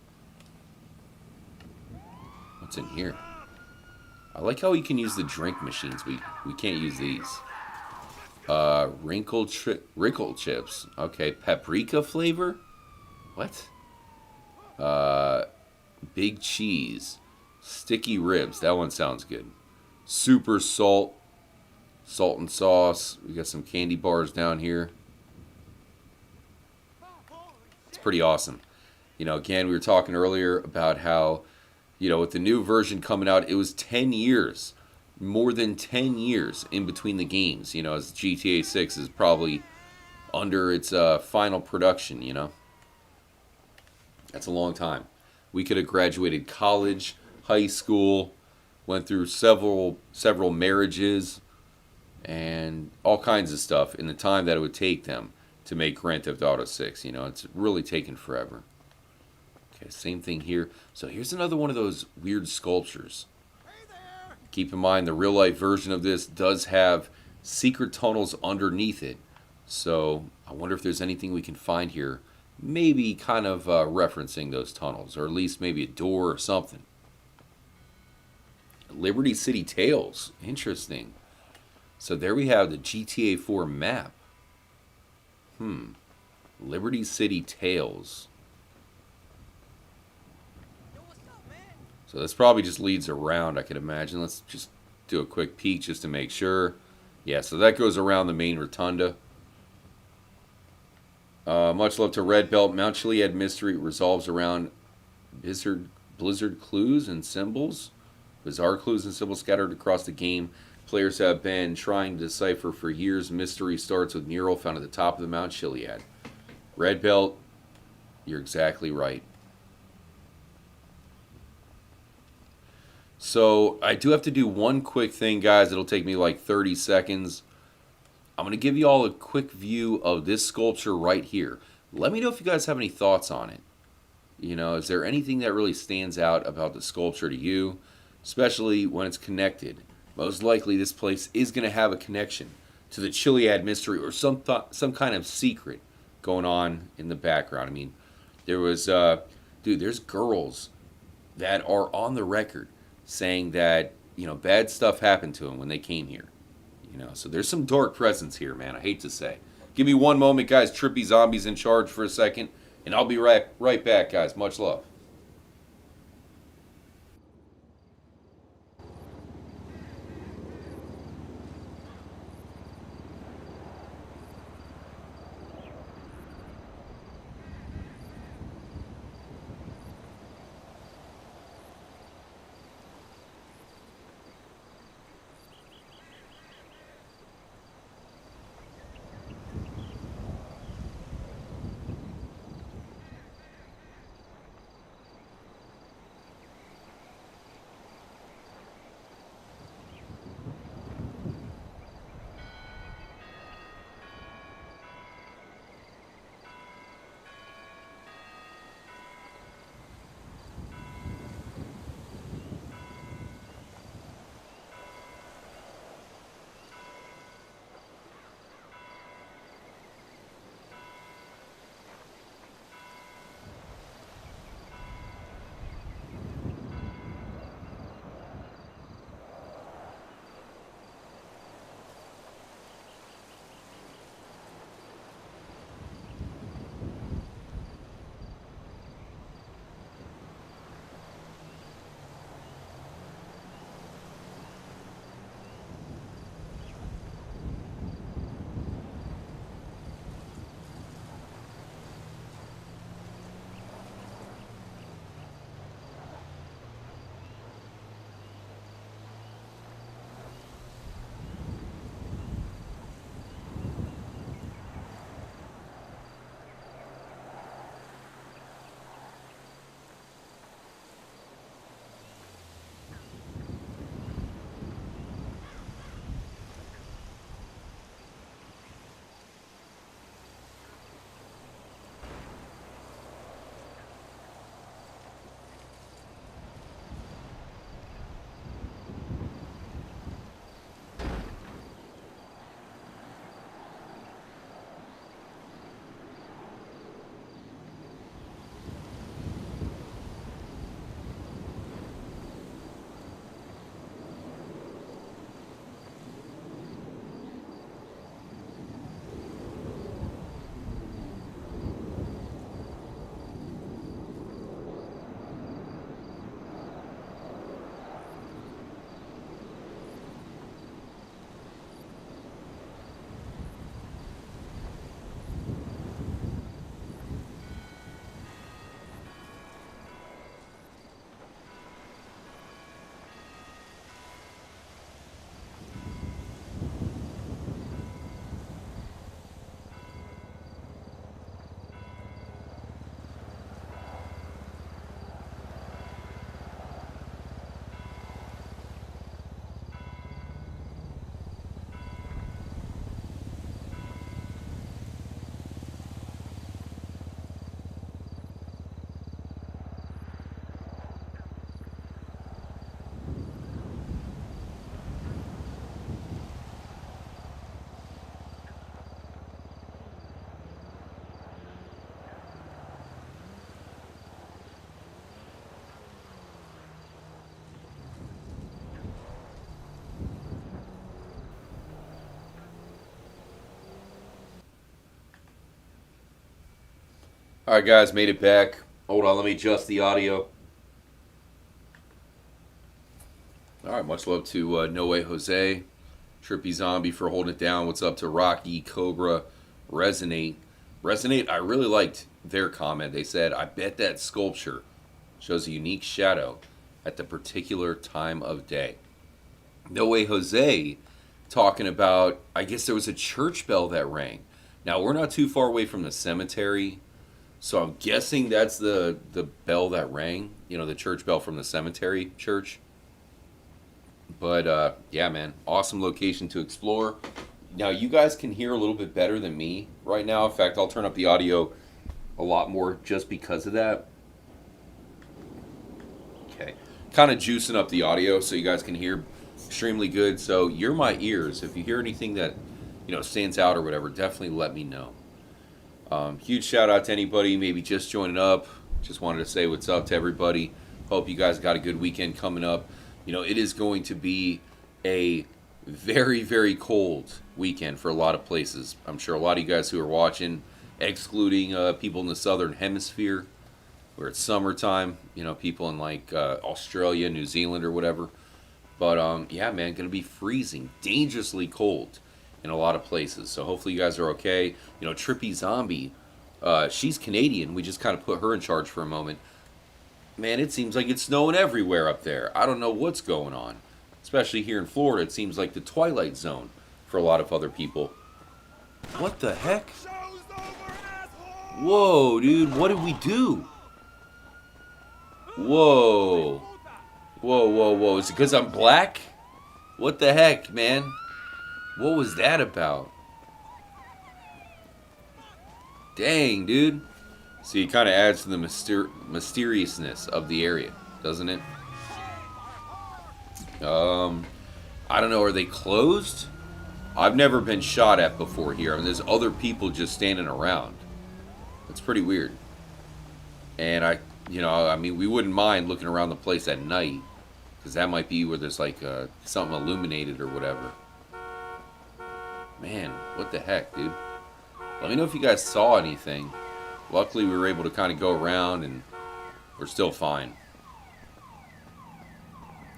What's in here? I like how you can use the drink machines. We can't use these. Wrinkle chips. Okay, paprika flavor? What? Big cheese. Sticky ribs. That one sounds good. Super salt. Salt and sauce. We got some candy bars down here. It's pretty awesome. You know, again, we were talking earlier about how, you know, with the new version coming out, it was 10 years, more than 10 years in between the games, you know, as GTA 6 is probably under its final production, you know. That's a long time. We could have graduated college, high school, went through several marriages, and all kinds of stuff in the time that it would take them to make Grand Theft Auto 6. You know, it's really taken forever. Okay, same thing here. So here's another one of those weird sculptures. Keep in mind, the real-life version of this does have secret tunnels underneath it. So I wonder if there's anything we can find here, maybe kind of referencing those tunnels, or at least maybe a door or something. Liberty City Tales. Interesting. So there we have the GTA 4 map. Liberty City Tales. So this probably just leads around, I could imagine. Let's just do a quick peek just to make sure. Yeah, so that goes around the main rotunda. Much love to Red Belt. Mount Chiliad Mystery resolves around blizzard clues and symbols. Bizarre clues and symbols scattered across the game. Players have been trying to decipher for years. Mystery starts with mural found at the top of the Mount Chiliad. Red Belt, you're exactly right. So I do have to do one quick thing, guys. It'll take me like 30 seconds. I'm going to give you all a quick view of this sculpture right here. Let me know if you guys have any thoughts on it. You know, is there anything that really stands out about the sculpture to you, especially when it's connected? Most likely this place is going to have a connection to the Chiliad mystery or some kind of secret going on in the background. I mean, there was, there's girls that are on the record saying that, you know, bad stuff happened to them when they came here. You know, so there's some dark presence here, man. I hate to say. Give me one moment, guys. Trippy Zombie's in charge for a second, and I'll be right back, guys. Much love. All right, guys, made it back. Hold on, let me adjust the audio. All right, much love to No Way Jose, Trippy Zombie for holding it down. What's up to Rocky, Cobra, Resonate? Resonate, I really liked their comment. They said, I bet that sculpture shows a unique shadow at the particular time of day. No Way Jose talking about, I guess there was a church bell that rang. Now, we're not too far away from the cemetery, so I'm guessing that's the bell that rang, you know, the church bell from the cemetery church. But yeah, man, awesome location to explore. Now, you guys can hear a little bit better than me right now. In fact, I'll turn up the audio a lot more just because of that. Okay. Kind of juicing up the audio so you guys can hear extremely good. So you're my ears. If you hear anything that, you know, stands out or whatever, definitely let me know. Huge shout out to anybody maybe just joining up. Just wanted to say what's up to everybody. Hope you guys got a good weekend coming up. You know, it is going to be a very, very cold weekend for a lot of places. I'm sure a lot of you guys who are watching, excluding people in the southern hemisphere, where it's summertime, you know, people in like Australia, New Zealand, or whatever. But yeah, man, going to be freezing, dangerously cold in a lot of places. So hopefully you guys are okay. You know, Trippy Zombie, she's Canadian. We just kind of put her in charge for a moment. Man, it seems like it's snowing everywhere up there. I don't know what's going on. Especially here in Florida, it seems like the twilight zone for a lot of other people. What the heck? Whoa, dude, what did we do? Whoa. Whoa, whoa, whoa. Is it because I'm black? What the heck, man? What was that about? Dang, dude. See, it kind of adds to the mysteriousness of the area, doesn't it? I don't know. Are they closed? I've never been shot at before here. I mean, there's other people just standing around. It's pretty weird. And I mean, we wouldn't mind looking around the place at night, because that might be where there's like something illuminated or whatever. Man, what the heck, dude? Let me know if you guys saw anything. Luckily, we were able to kind of go around, and we're still fine.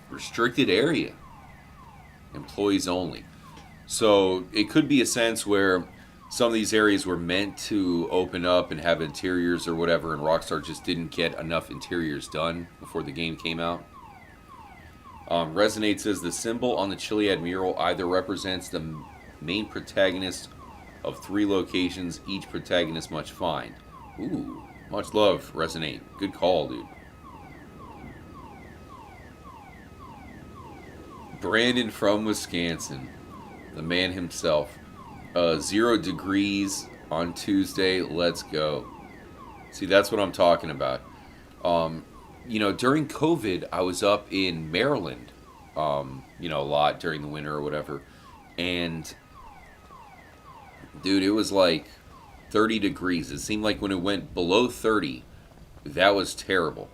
Restricted area. Employees only. So, it could be a sense where some of these areas were meant to open up and have interiors or whatever, and Rockstar just didn't get enough interiors done before the game came out. Resonate says the symbol on the Chiliad mural either represents the main protagonist of 3 locations each protagonist must find. Ooh, much love, Resonate. Good call, dude. Brandon from Wisconsin, the man himself. 0 degrees on Tuesday. Let's go. See, that's what I'm talking about. You know, during COVID, I was up in Maryland, you know, a lot during the winter or whatever. And, dude, it was like 30 degrees. It seemed like when it went below 30, that was terrible.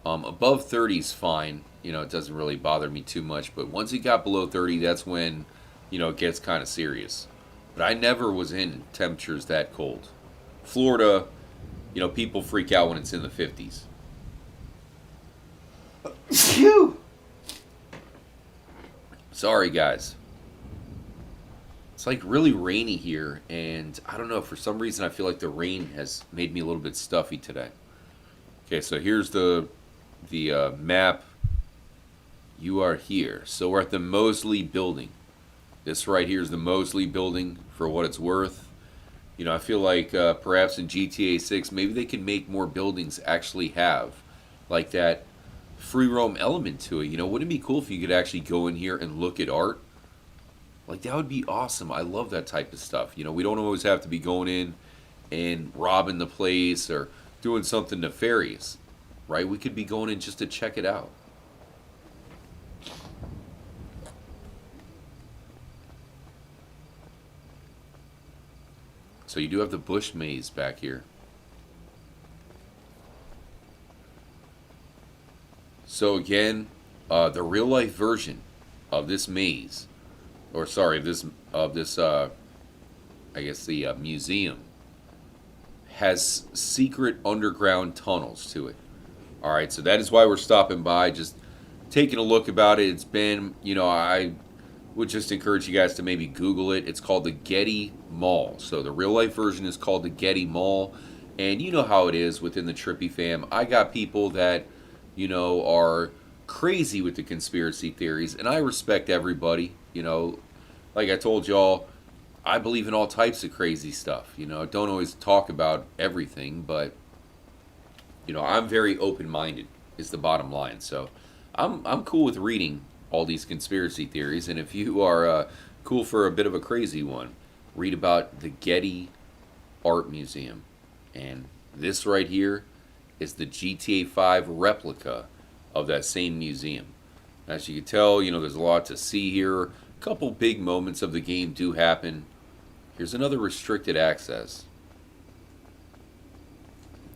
Above 30 is fine. You know, it doesn't really bother me too much. But once it got below 30, that's when, you know, it gets kind of serious. But I never was in temperatures that cold. Florida, you know, people freak out when it's in the 50s. Phew! Sorry, guys. It's like really rainy here, and I don't know, for some reason I feel like the rain has made me a little bit stuffy today. Okay, so here's the map. You are here. So we're at the Mosley building. This right here is the Mosley building, for what it's worth. You know, I feel like perhaps in GTA 6, maybe they can make more buildings actually have like that free roam element to it. You know, wouldn't it be cool if you could actually go in here and look at art? Like, that would be awesome. I love that type of stuff. You know, we don't always have to be going in and robbing the place or doing something nefarious, right? We could be going in just to check it out. So you do have the bush maze back here. So again, the real life version of this maze, or sorry, of this I guess the museum, has secret underground tunnels to it. All right, so that is why we're stopping by, just taking a look about it. It's been, I would just encourage you guys to maybe Google it. It's called the Getty Mall. So the real life version is called the Getty Mall. And you know how it is within the Trippy fam. I got people that, are crazy with the conspiracy theories, and I respect everybody. Like I told y'all, I believe in all types of crazy stuff. Don't always talk about everything, but I'm very open-minded is the bottom line. So I'm cool with reading all these conspiracy theories, and if you are cool for a bit of a crazy one, read about the Getty Art Museum. And this right here is the GTA 5 replica of that same museum. As you can tell, there's a lot to see here. A couple big moments of the game do happen. Here's another restricted access.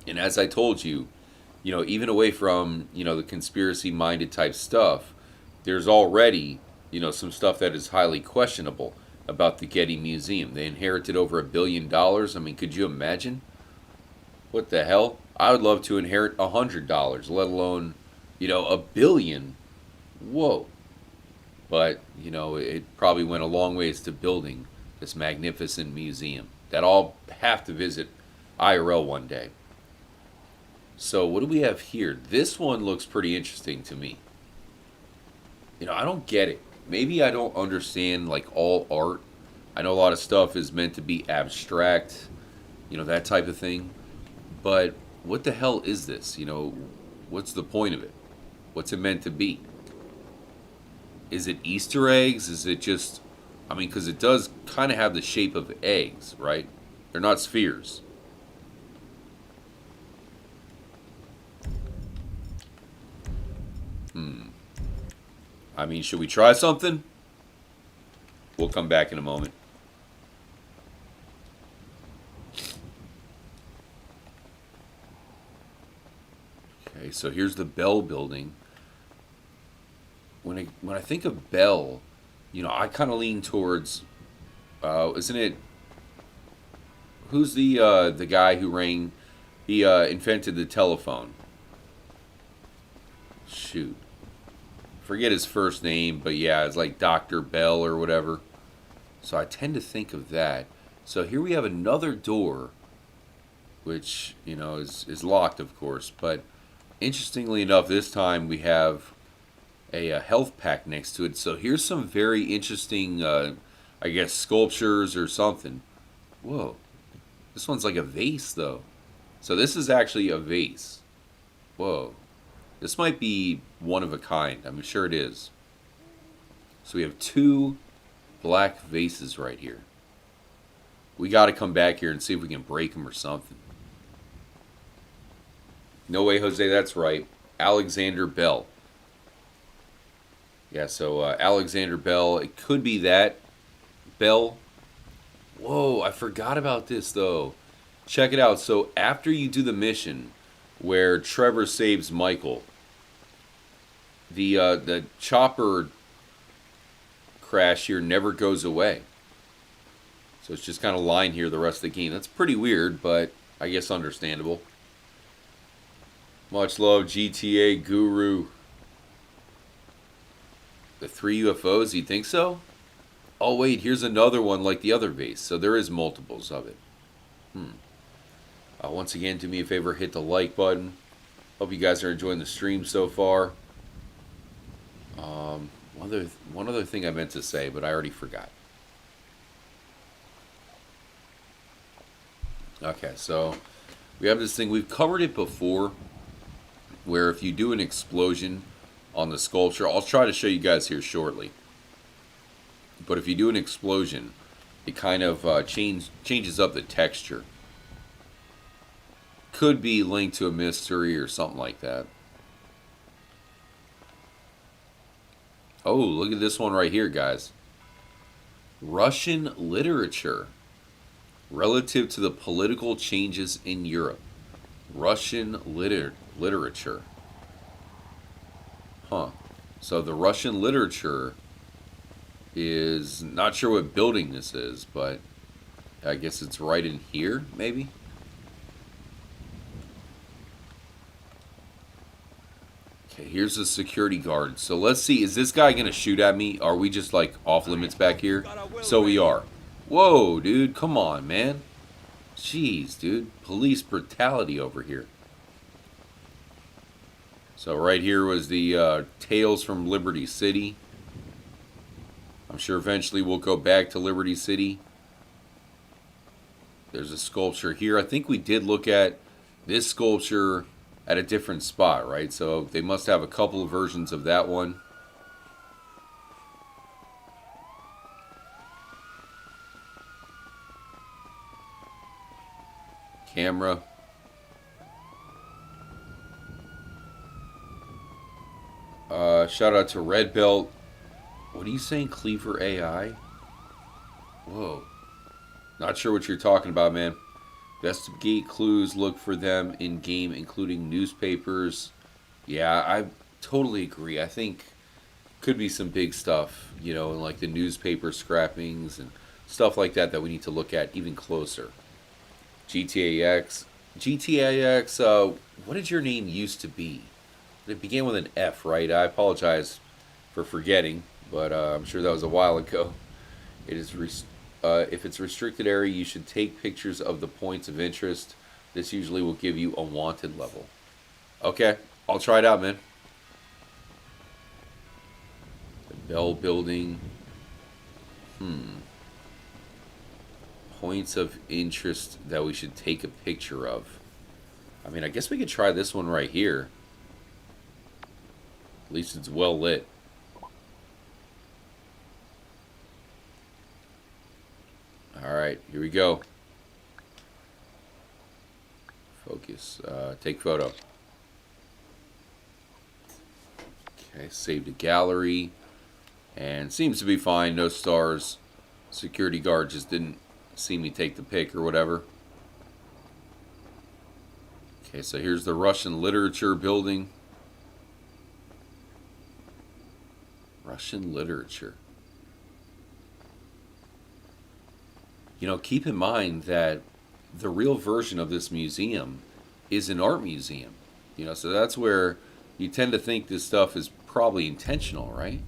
And as I told you, even away from, the conspiracy-minded type stuff, there's already, some stuff that is highly questionable about the Getty Museum. They inherited over $1 billion. I mean, could you imagine? What the hell? I would love to inherit $100, let alone, $1 billion. Whoa. But, it probably went a long ways to building this magnificent museum that I'll have to visit IRL one day. So what do we have here? This one looks pretty interesting to me. I don't get it. Maybe I don't understand like all art. I know a lot of stuff is meant to be abstract, that type of thing. But what the hell is this? What's the point of it? What's it meant to be? Is it Easter eggs? Is it just, because it does kind of have the shape of eggs, right? They're not spheres. Should we try something? We'll come back in a moment. Okay, so here's the Bell building. When I think of Bell, I kind of lean towards, isn't it? Who's the guy who he invented the telephone? Shoot. Forget his first name, but yeah, it's like Dr. Bell or whatever. So I tend to think of that. So here we have another door, which, is locked, of course. But interestingly enough, this time we have a health pack next to it. So here's some very interesting, I guess, sculptures or something. Whoa. This one's like a vase, though. So this is actually a vase. Whoa. This might be one of a kind. I'm sure it is. So we have 2 black vases right here. We got to come back here and see if we can break them or something. No way, Jose, that's right. Alexander Bell. Yeah, so Alexander Bell. It could be that Bell. Whoa, I forgot about this, though. Check it out. So after you do the mission where Trevor saves Michael, the chopper crash here never goes away. So it's just kind of lying here the rest of the game. That's pretty weird, but I guess understandable. Much love, GTA Guru. The 3 UFOs, you think so? Oh, wait, here's another one like the other vase. So there is multiples of it. Once again, do me a favor, hit the like button. Hope you guys are enjoying the stream so far. One other thing I meant to say, but I already forgot. Okay, so we have this thing. We've covered it before, where if you do an explosion on the sculpture, I'll try to show you guys here shortly. But if you do an explosion, it kind of changes up the texture. Could be linked to a mystery or something like that. Oh, look at this one right here, guys. Russian literature relative to the political changes in Europe. Russian literature. Huh. So the Russian literature is, not sure what building this is, but I guess it's right in here, maybe? Okay, here's the security guard. So let's see, is this guy gonna shoot at me? Are we just like off limits back here? So we are. Whoa, dude, come on, man. Jeez, dude. Police brutality over here. So right here was the Tales from Liberty City. I'm sure eventually we'll go back to Liberty City. There's a sculpture here. I think we did look at this sculpture at a different spot, right? So they must have a couple of versions of that one. Camera. Shout out to Red Belt. What are you saying, Cleaver AI? Whoa. Not sure what you're talking about, man. Investigate clues, look for them in game, including newspapers. Yeah, I totally agree. I think could be some big stuff, you know, like the newspaper scrappings and stuff like that that we need to look at even closer. GTA X. GTA X, what did your name used to be? It began with an F, right? I apologize for forgetting, but I'm sure that was a while ago. It is if it's restricted area, you should take pictures of the points of interest. This usually will give you a wanted level. Okay, I'll try it out, man. The Bell Building. Points of interest that we should take a picture of. I mean, I guess we could try this one right here. At least it's well lit. Alright, here we go. Focus. Take photo. Okay, save the gallery. And seems to be fine. No stars. Security guard just didn't see me take the pic or whatever. Okay, so here's the Russian literature building. Russian literature. You know, keep in mind that the real version of this museum is an art museum. You know, so that's where you tend to think this stuff is probably intentional, right?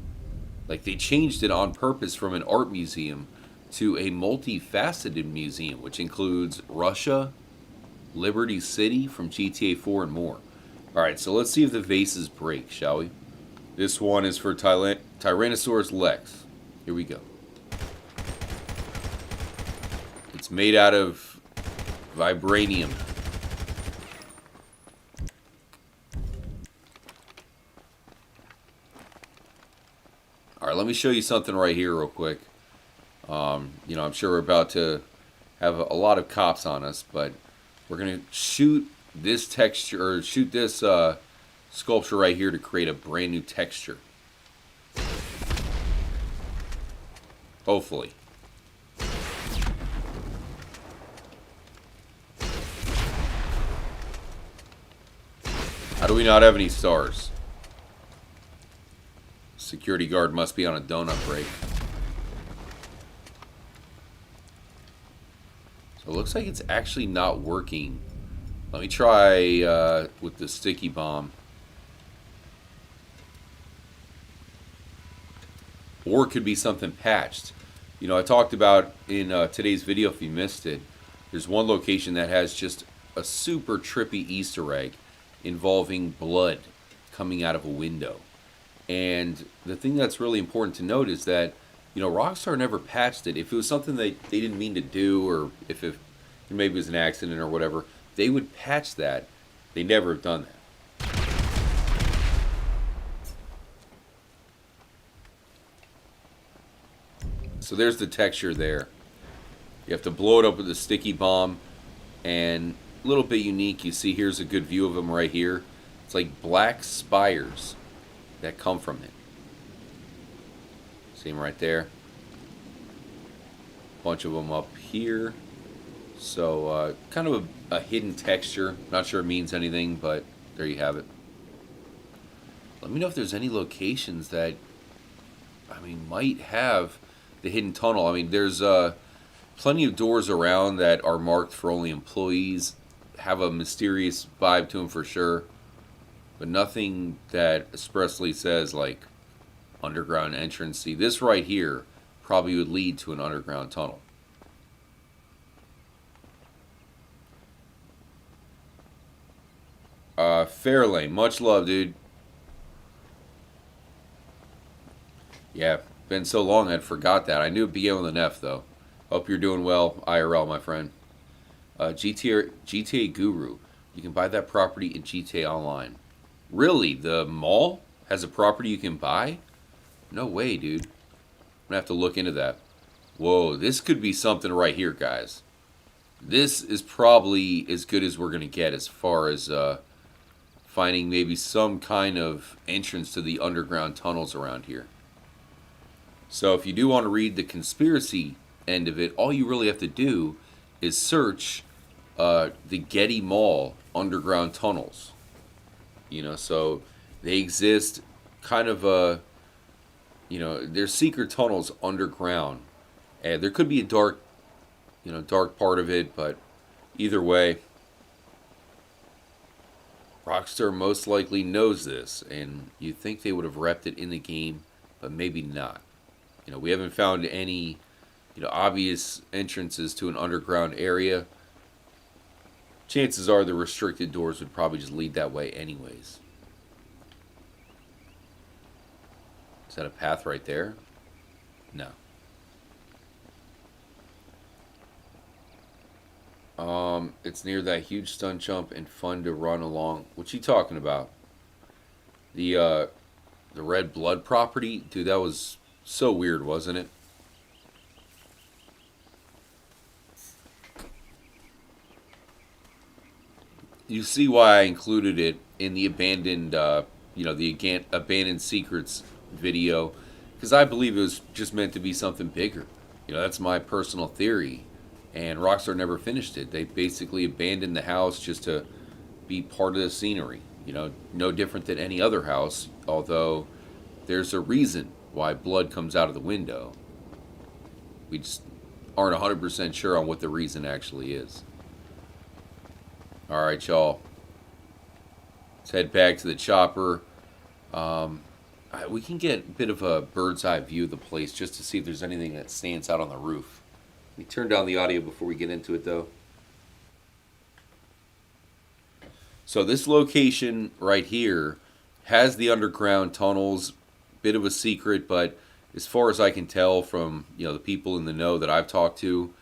Like they changed it on purpose from an art museum to a multifaceted museum, which includes Russia, Liberty City from GTA 4, and more. Alright, so let's see if the vases break, shall we? This one is for Tyrannosaurus Rex. Here we go. It's made out of vibranium. Alright, let me show you something right here real quick. You know, I'm sure we're about to have a lot of cops on us, but we're going to shoot this texture, or shoot this sculpture right here to create a brand new texture. Hopefully. How do we not have any stars? Security guard must be on a donut break. So it looks like it's actually not working. Let me try with the sticky bomb. Or it could be something patched. You know, I talked about in today's video, if you missed it, there's one location that has just a super trippy Easter egg involving blood coming out of a window. And the thing that's really important to note is that, you know, Rockstar never patched it. If it was something they didn't mean to do, or if it maybe it was an accident or whatever, they would patch that. They never have done that. So there's the texture there. You have to blow it up with a sticky bomb, and a little bit unique. You see here's a good view of them right here. It's like black spires that come from it. See them right there. Bunch of them up here. So kind of a hidden texture. Not sure it means anything, but there you have it. Let me know if there's any locations that, I mean, might have the hidden tunnel. I mean, there's plenty of doors around that are marked for only employees. Have a mysterious vibe to them for sure. but nothing that expressly says like underground entrance. See, this right here probably would lead to an underground tunnel. Fairlane, much love, dude. Yeah, been so long I'd forgot that. I knew it began with an F though. Hope you're doing well, IRL, my friend. GTA Guru. You can buy that property in GTA Online. Really? The mall has a property you can buy? No way, dude. I'm gonna have to look into that. Whoa, this could be something right here, guys. This is probably as good as we're gonna get as far as finding maybe some kind of entrance to the underground tunnels around here. So if you do want to read the conspiracy end of it, all you really have to do is search the Getty Mall underground tunnels. So they exist kind of there's secret tunnels underground. And there could be a dark part of it, but either way, Rockstar most likely knows this, and you'd think they would have repped it in the game, but maybe not. We haven't found any, obvious entrances to an underground area. Chances are the restricted doors would probably just lead that way anyways. Is that a path right there? No. It's near that huge stunt jump and fun to run along. What you talking about? The Red Blood property? Dude, that was so weird, wasn't it? You see why I included it in the abandoned, abandoned secrets video, because I believe it was just meant to be something bigger. That's my personal theory, and Rockstar never finished it. They basically abandoned the house just to be part of the scenery. No different than any other house, although there's a reason why blood comes out of the window. We just aren't 100% sure on what the reason actually is. Alright, y'all. Let's head back to the chopper. We can get a bit of a bird's eye view of the place just to see if there's anything that stands out on the roof. Let me turn down the audio before we get into it, though. So this location right here has the underground tunnels. Bit of a secret, but as far as I can tell from the people in the know that I've talked to,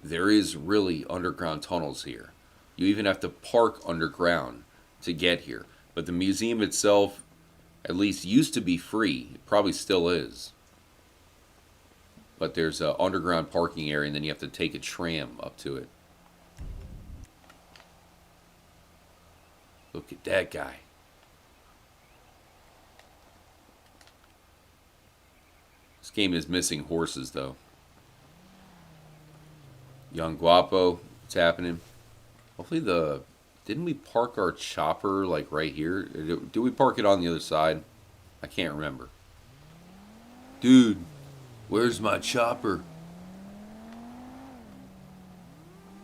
there is really underground tunnels here. You even have to park underground to get here. But the museum itself, at least used to be free. It probably still is. But there's an underground parking area, and then you have to take a tram up to it. Look at that guy. This game is missing horses, though. Young Guapo, what's happening? Hopefully didn't we park our chopper like right here? Did we park it on the other side? I can't remember. Dude, where's my chopper?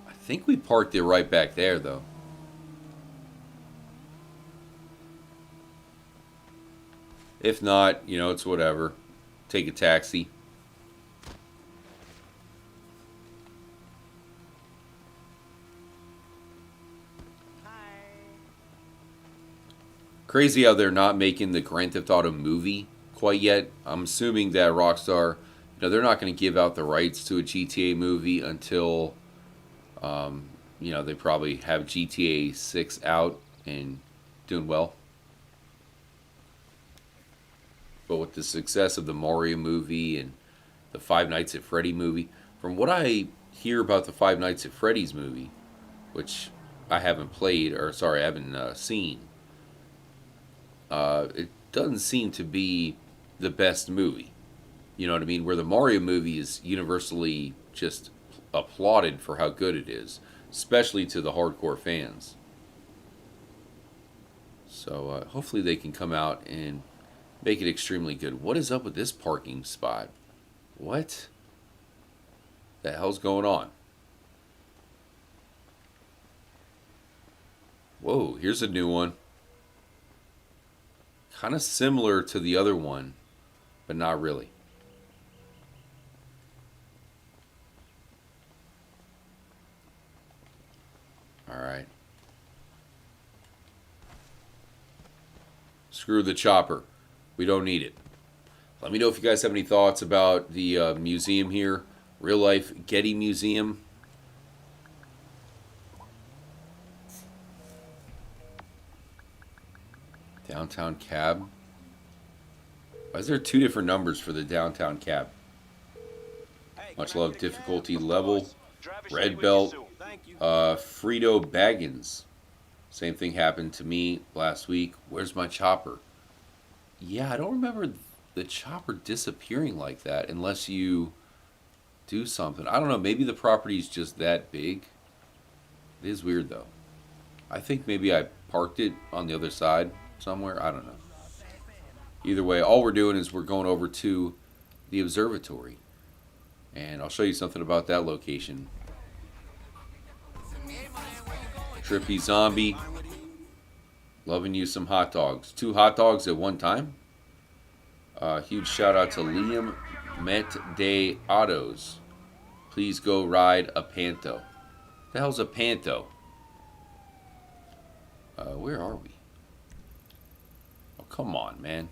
I think we parked it right back there, though. If not, it's whatever. Take a taxi. Crazy how they're not making the Grand Theft Auto movie quite yet. I'm assuming that Rockstar, they're not going to give out the rights to a GTA movie until, they probably have GTA 6 out and doing well. But with the success of the Mario movie and the Five Nights at Freddy movie, from what I hear about the Five Nights at Freddy's movie, which I haven't played, I haven't seen, it doesn't seem to be the best movie. You know what I mean? Where the Mario movie is universally just applauded for how good it is, especially to the hardcore fans. So hopefully they can come out and make it extremely good. What is up with this parking spot? What the hell's going on? Whoa, here's a new one. Kind of similar to the other one, but not really. Alright. Screw the chopper. We don't need it. Let me know if you guys have any thoughts about the museum here. Real life Getty Museum. Downtown cab. Why is there 2 different numbers for the downtown cab? Much love. Difficulty level. Red belt. Frito Baggins. Same thing happened to me last week. Where's my chopper? Yeah, I don't remember the chopper disappearing like that unless you do something. I don't know. Maybe the property's just that big. It is weird, though. I think maybe I parked it on the other side somewhere. I don't know. Either way, all we're doing is we're going over to the observatory. And I'll show you something about that location. Trippy Zombie. Loving you some hot dogs. 2 hot dogs at one time. Huge shout out to Liam Met de Autos. Please go ride a Panto. The hell's a Panto? Where are we? Oh, come on, man.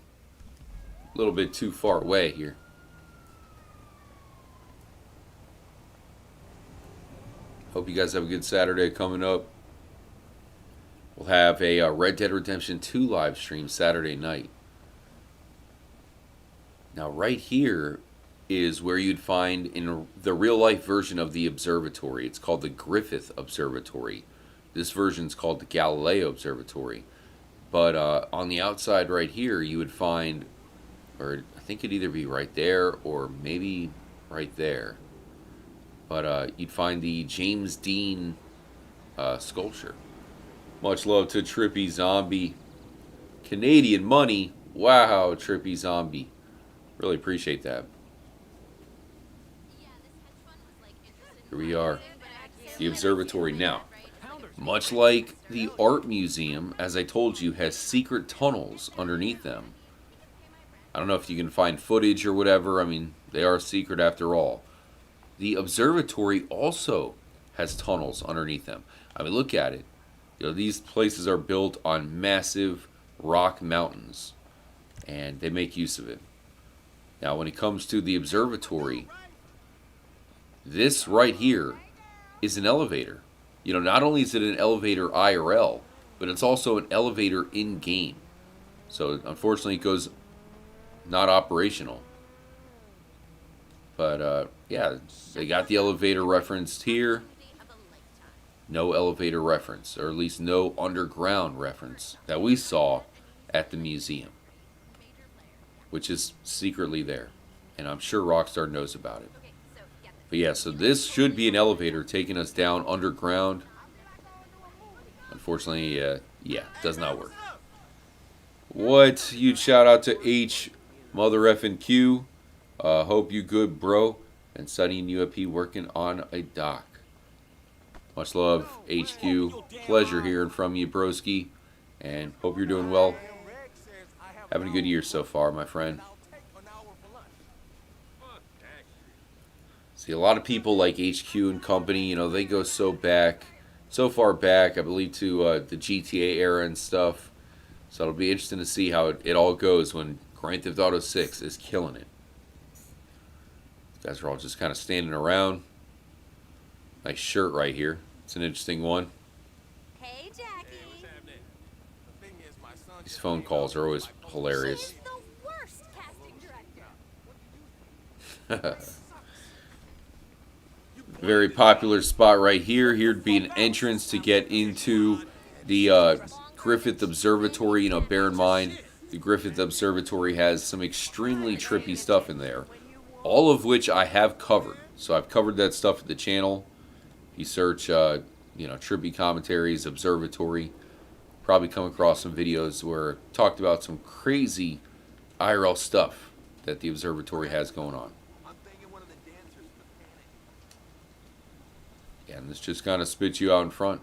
A little bit too far away here. Hope you guys have a good Saturday coming up. We'll have a Red Dead Redemption 2 live stream Saturday night. Now, right here is where you'd find in the real-life version of the observatory. It's called the Griffith Observatory. This version's called the Galileo Observatory. But on the outside right here, you would find, or I think it'd either be right there or maybe right there. But you'd find the James Dean sculpture. Much love to Trippy Zombie. Canadian money. Wow, Trippy Zombie. Really appreciate that. Here we are. The observatory now. Much like the art museum, as I told you, has secret tunnels underneath them. I don't know if you can find footage or whatever. I mean, they are secret after all. The observatory also has tunnels underneath them. I mean, look at it. You know, these places are built on massive rock mountains, and they make use of it. Now, when it comes to the observatory, this right here is an elevator. You know, not only is it an elevator IRL, but it's also an elevator in-game. So, unfortunately, it goes not operational. But, yeah, they got the elevator referenced here. No elevator reference, or at least no underground reference that we saw at the museum, which is secretly there. And I'm sure Rockstar knows about it. But yeah, so this should be an elevator taking us down underground. Unfortunately, yeah, does not work. What? Huge shout out to H, Mother effing Q. Hope you good, bro. And studying UAP, working on a doc. Much love, HQ. Pleasure hearing from you, broski. And hope you're doing well. Having a good year so far, my friend. See, a lot of people like HQ and company, you know, they go so far back, I believe, to the GTA era and stuff. So it'll be interesting to see how it all goes when Grand Theft Auto 6 is killing it. You guys are all just kind of standing around. Nice shirt right here. It's an interesting one.
Hey, Jackie.
These phone calls are always hilarious.
She's the worst casting director.
Very popular spot right here. Here'd be an entrance to get into the Griffith Observatory. You know, bear in mind, the Griffith Observatory has some extremely trippy stuff in there. All of which I have covered. So I've covered that stuff at the channel. If you search, you know, trippy commentaries, observatory, probably come across some videos where I talked about some crazy IRL stuff that the observatory has going on. Yeah, and this just kind of spits you out in front.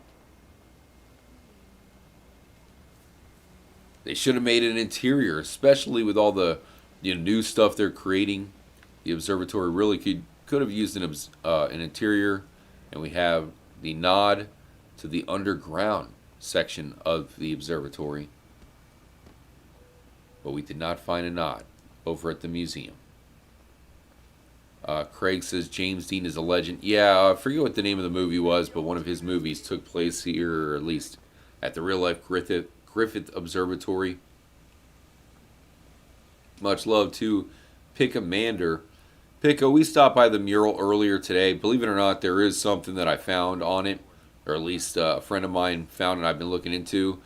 They should have made an interior, especially with all the new stuff they're creating. The observatory really could have used an interior, and we have the nod to the underground section of the observatory. But we did not find a nod over at the museum. Craig says James Dean is a legend. Yeah, I forget what the name of the movie was, but one of his movies took place here, or at least at the real-life Griffith Observatory. Much love to Pickamander. Picco, we stopped by the mural earlier today. Believe it or not, there is something that I found on it, or at least a friend of mine found and I've been looking into,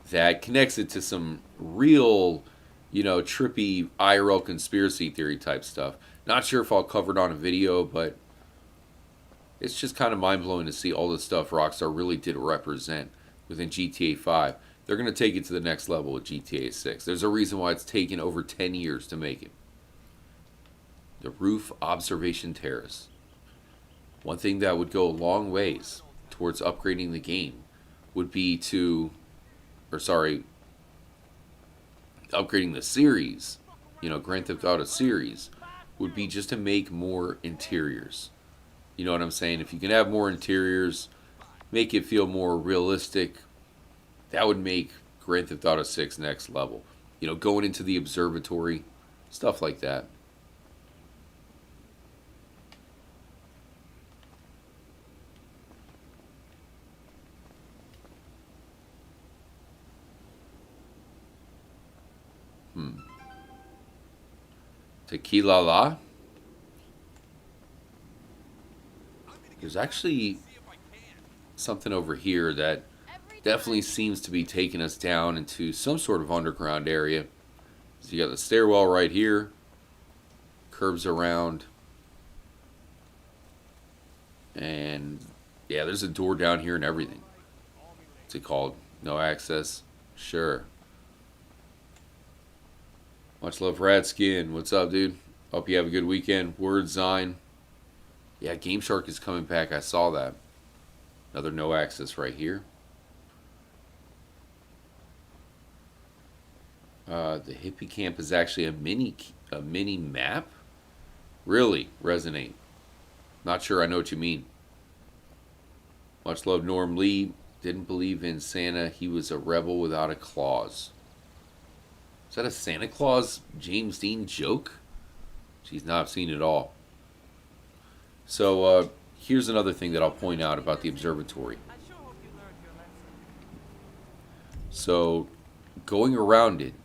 that connects it to some real, trippy IRL conspiracy theory type stuff. Not sure if I'll cover it on a video, but it's just kind of mind-blowing to see all the stuff Rockstar really did represent within GTA 5. They're going to take it to the next level with GTA 6. There's a reason why it's taken over 10 years to make it. The Roof Observation Terrace. One thing that would go a long ways towards upgrading the game would be upgrading the series, Grand Theft Auto series, would be just to make more interiors. You know what I'm saying? If you can have more interiors, make it feel more realistic, that would make Grand Theft Auto 6 next level. Going into the observatory, stuff like that. Tequila La. There's actually something over here that definitely seems to be taking us down into some sort of underground area. So you got the stairwell right here, curves around, and yeah, there's a door down here and everything. What's it called? No access? Sure. Much love, Radskin. What's up, dude? Hope you have a good weekend. Word Zine. Yeah, Game Shark is coming back. I saw that. Another no access right here. The hippie camp is actually a mini map. Really resonate. Not sure I know what you mean. Much love, Norm Lee. Didn't believe in Santa. He was a rebel without a clause. Is that a Santa Claus James Dean joke? She's not seen it all. So here's another thing that I'll point out about the observatory. So going around it,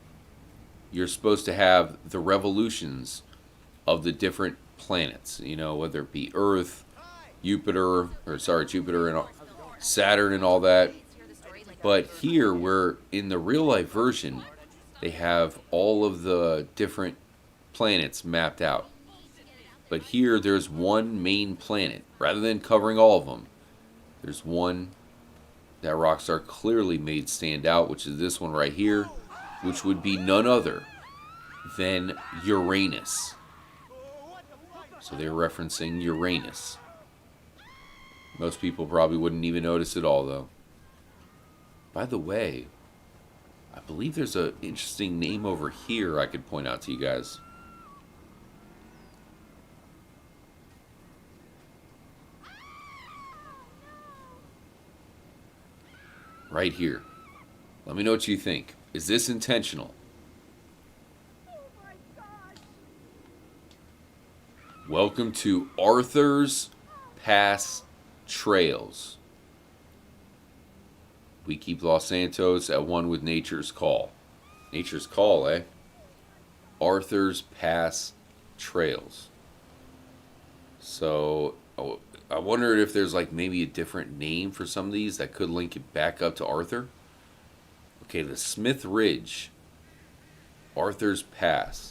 you're supposed to have the revolutions of the different planets. Whether it be Earth, Jupiter and Saturn and all that. But here, we're in the real life version. They have all of the different planets mapped out. But here, there's one main planet. Rather than covering all of them, there's one that Rockstar clearly made stand out, which is this one right here, which would be none other than Uranus. So they're referencing Uranus. Most people probably wouldn't even notice it all, though. By the way, I believe there's an interesting name over here I could point out to you guys. Right here. Let me know what you think. Is this intentional? Welcome to Arthur's Pass Trails. We keep Los Santos at one with Nature's Call. Nature's Call, eh? Arthur's Pass Trails. So, I wondered if there's maybe a different name for some of these that could link it back up to Arthur. Okay, the Smith Ridge. Arthur's Pass.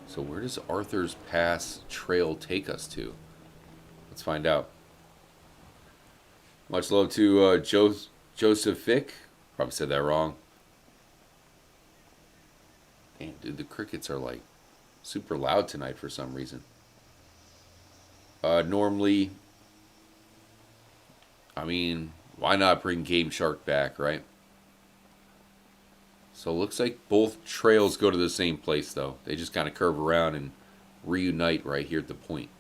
So where does Arthur's Pass Trail take us to? Let's find out. Much love to Joseph Fick. Probably said that wrong. Damn, dude, the crickets are like super loud tonight for some reason. Normally, I mean, why not bring Game Shark back, right? So it looks like both trails go to the same place, though. They just kind of curve around and reunite right here at the point.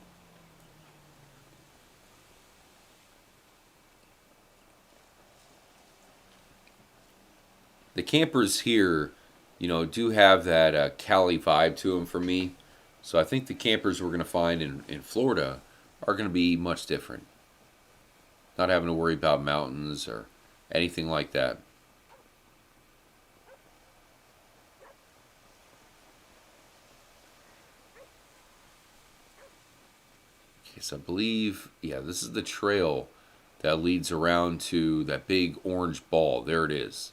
The campers here, you know, do have that Cali vibe to them for me. So I think the campers we're going to find in Florida are going to be much different. Not having to worry about mountains or anything like that. Okay, so I believe, yeah, this is the trail that leads around to that big orange ball. There it is.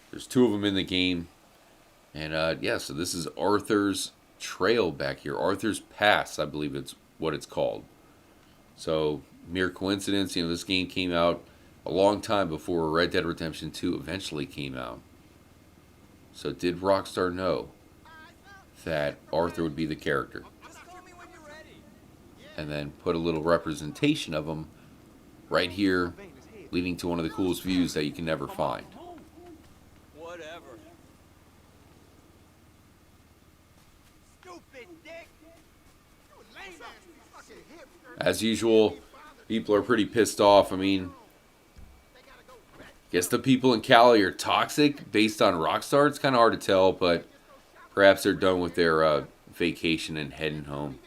There's two of them in the game. And yeah, so this is Arthur's Trail back here. Arthur's Pass, I believe it's what it's called. So, mere coincidence, you know, this game came out a long time before Red Dead Redemption 2 eventually came out. So did Rockstar know that Arthur would be the character? And then put a little representation of him right here, leading to one of the coolest views that you can never find.
Whatever.
As usual, people are pretty pissed off. I mean, guess the people in Cali are toxic based on Rockstar. It's kind of hard to tell, but perhaps they're done with their vacation and heading home.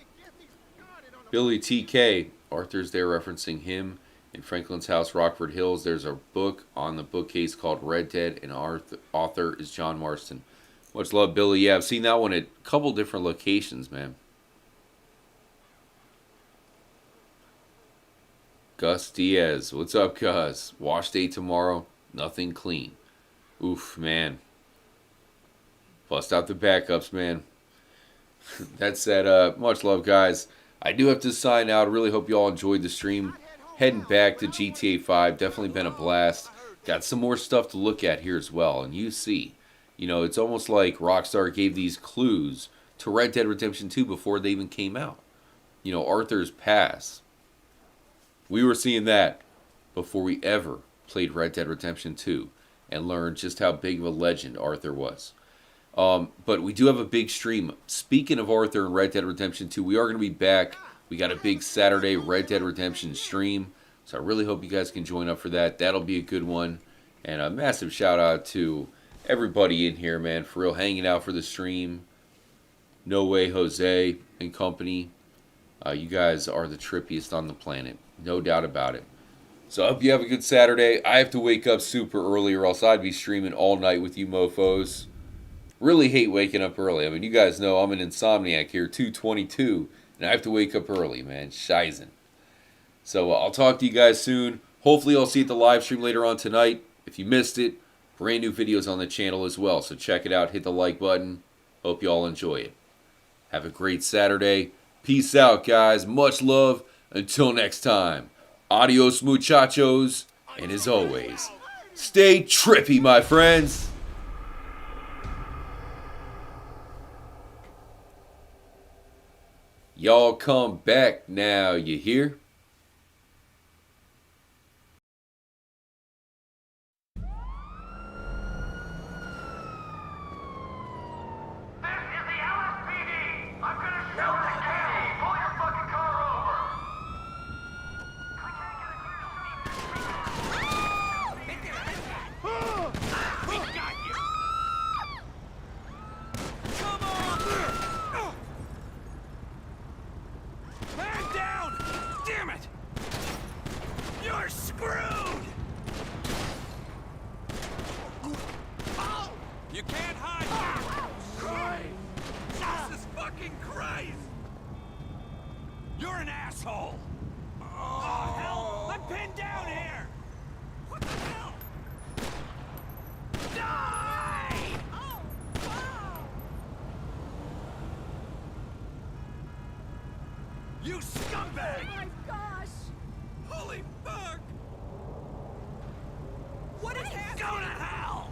Billy TK, Arthur's there referencing him in Franklin's house, Rockford Hills. There's a book on the bookcase called Red Dead, and author is John Marston. Much love, Billy. Yeah, I've seen that one at a couple different locations, man. Gus Diaz, what's up, Gus? Wash day tomorrow, nothing clean. Oof, man. Bust out the backups, man. That said, much love, guys. I do have to sign out. Really hope you all enjoyed the stream. Heading back to GTA 5, definitely been a blast. Got some more stuff to look at here as well. And you see, you know, it's almost like Rockstar gave these clues to Red Dead Redemption 2 before they even came out. You know, Arthur's Pass. We were seeing that before we ever played Red Dead Redemption 2 and learned just how big of a legend Arthur was. But we do have a big stream. Speaking of Arthur and Red Dead Redemption 2, we are going to be back. We got a big Saturday Red Dead Redemption stream. So I really hope you guys can join up for that. That'll be a good one. And a massive shout out to everybody in here, man, for real, hanging out for the stream. No Way Jose and company. You guys are the trippiest on the planet. No doubt about it. So I hope you have a good Saturday. I have to wake up super early or else I'd be streaming all night with you mofos. Really hate waking up early. I mean, you guys know I'm an insomniac here, 222, and I have to wake up early, man. Shizen. So I'll talk to you guys soon. Hopefully I'll see you at the live stream later on tonight. If you missed it, brand new videos on the channel as well. So check it out. Hit the like button. Hope you all enjoy it. Have a great Saturday. Peace out, guys. Much love. Until next time. Adios, muchachos. And as always, stay trippy, my friends. Y'all come back now, you hear?
You scumbag!
Oh my gosh!
Holy fuck!
What is happening?
Go to hell!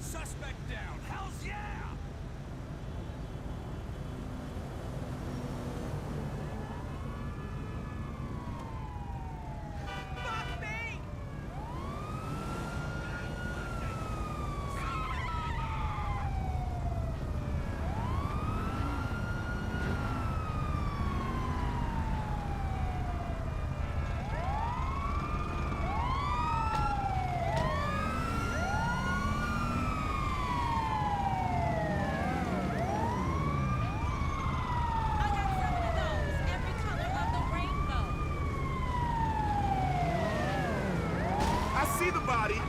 Suspect down. Hell's yeah! Fuck me!
I got 7 of those, every color of the rainbow.
I see the body.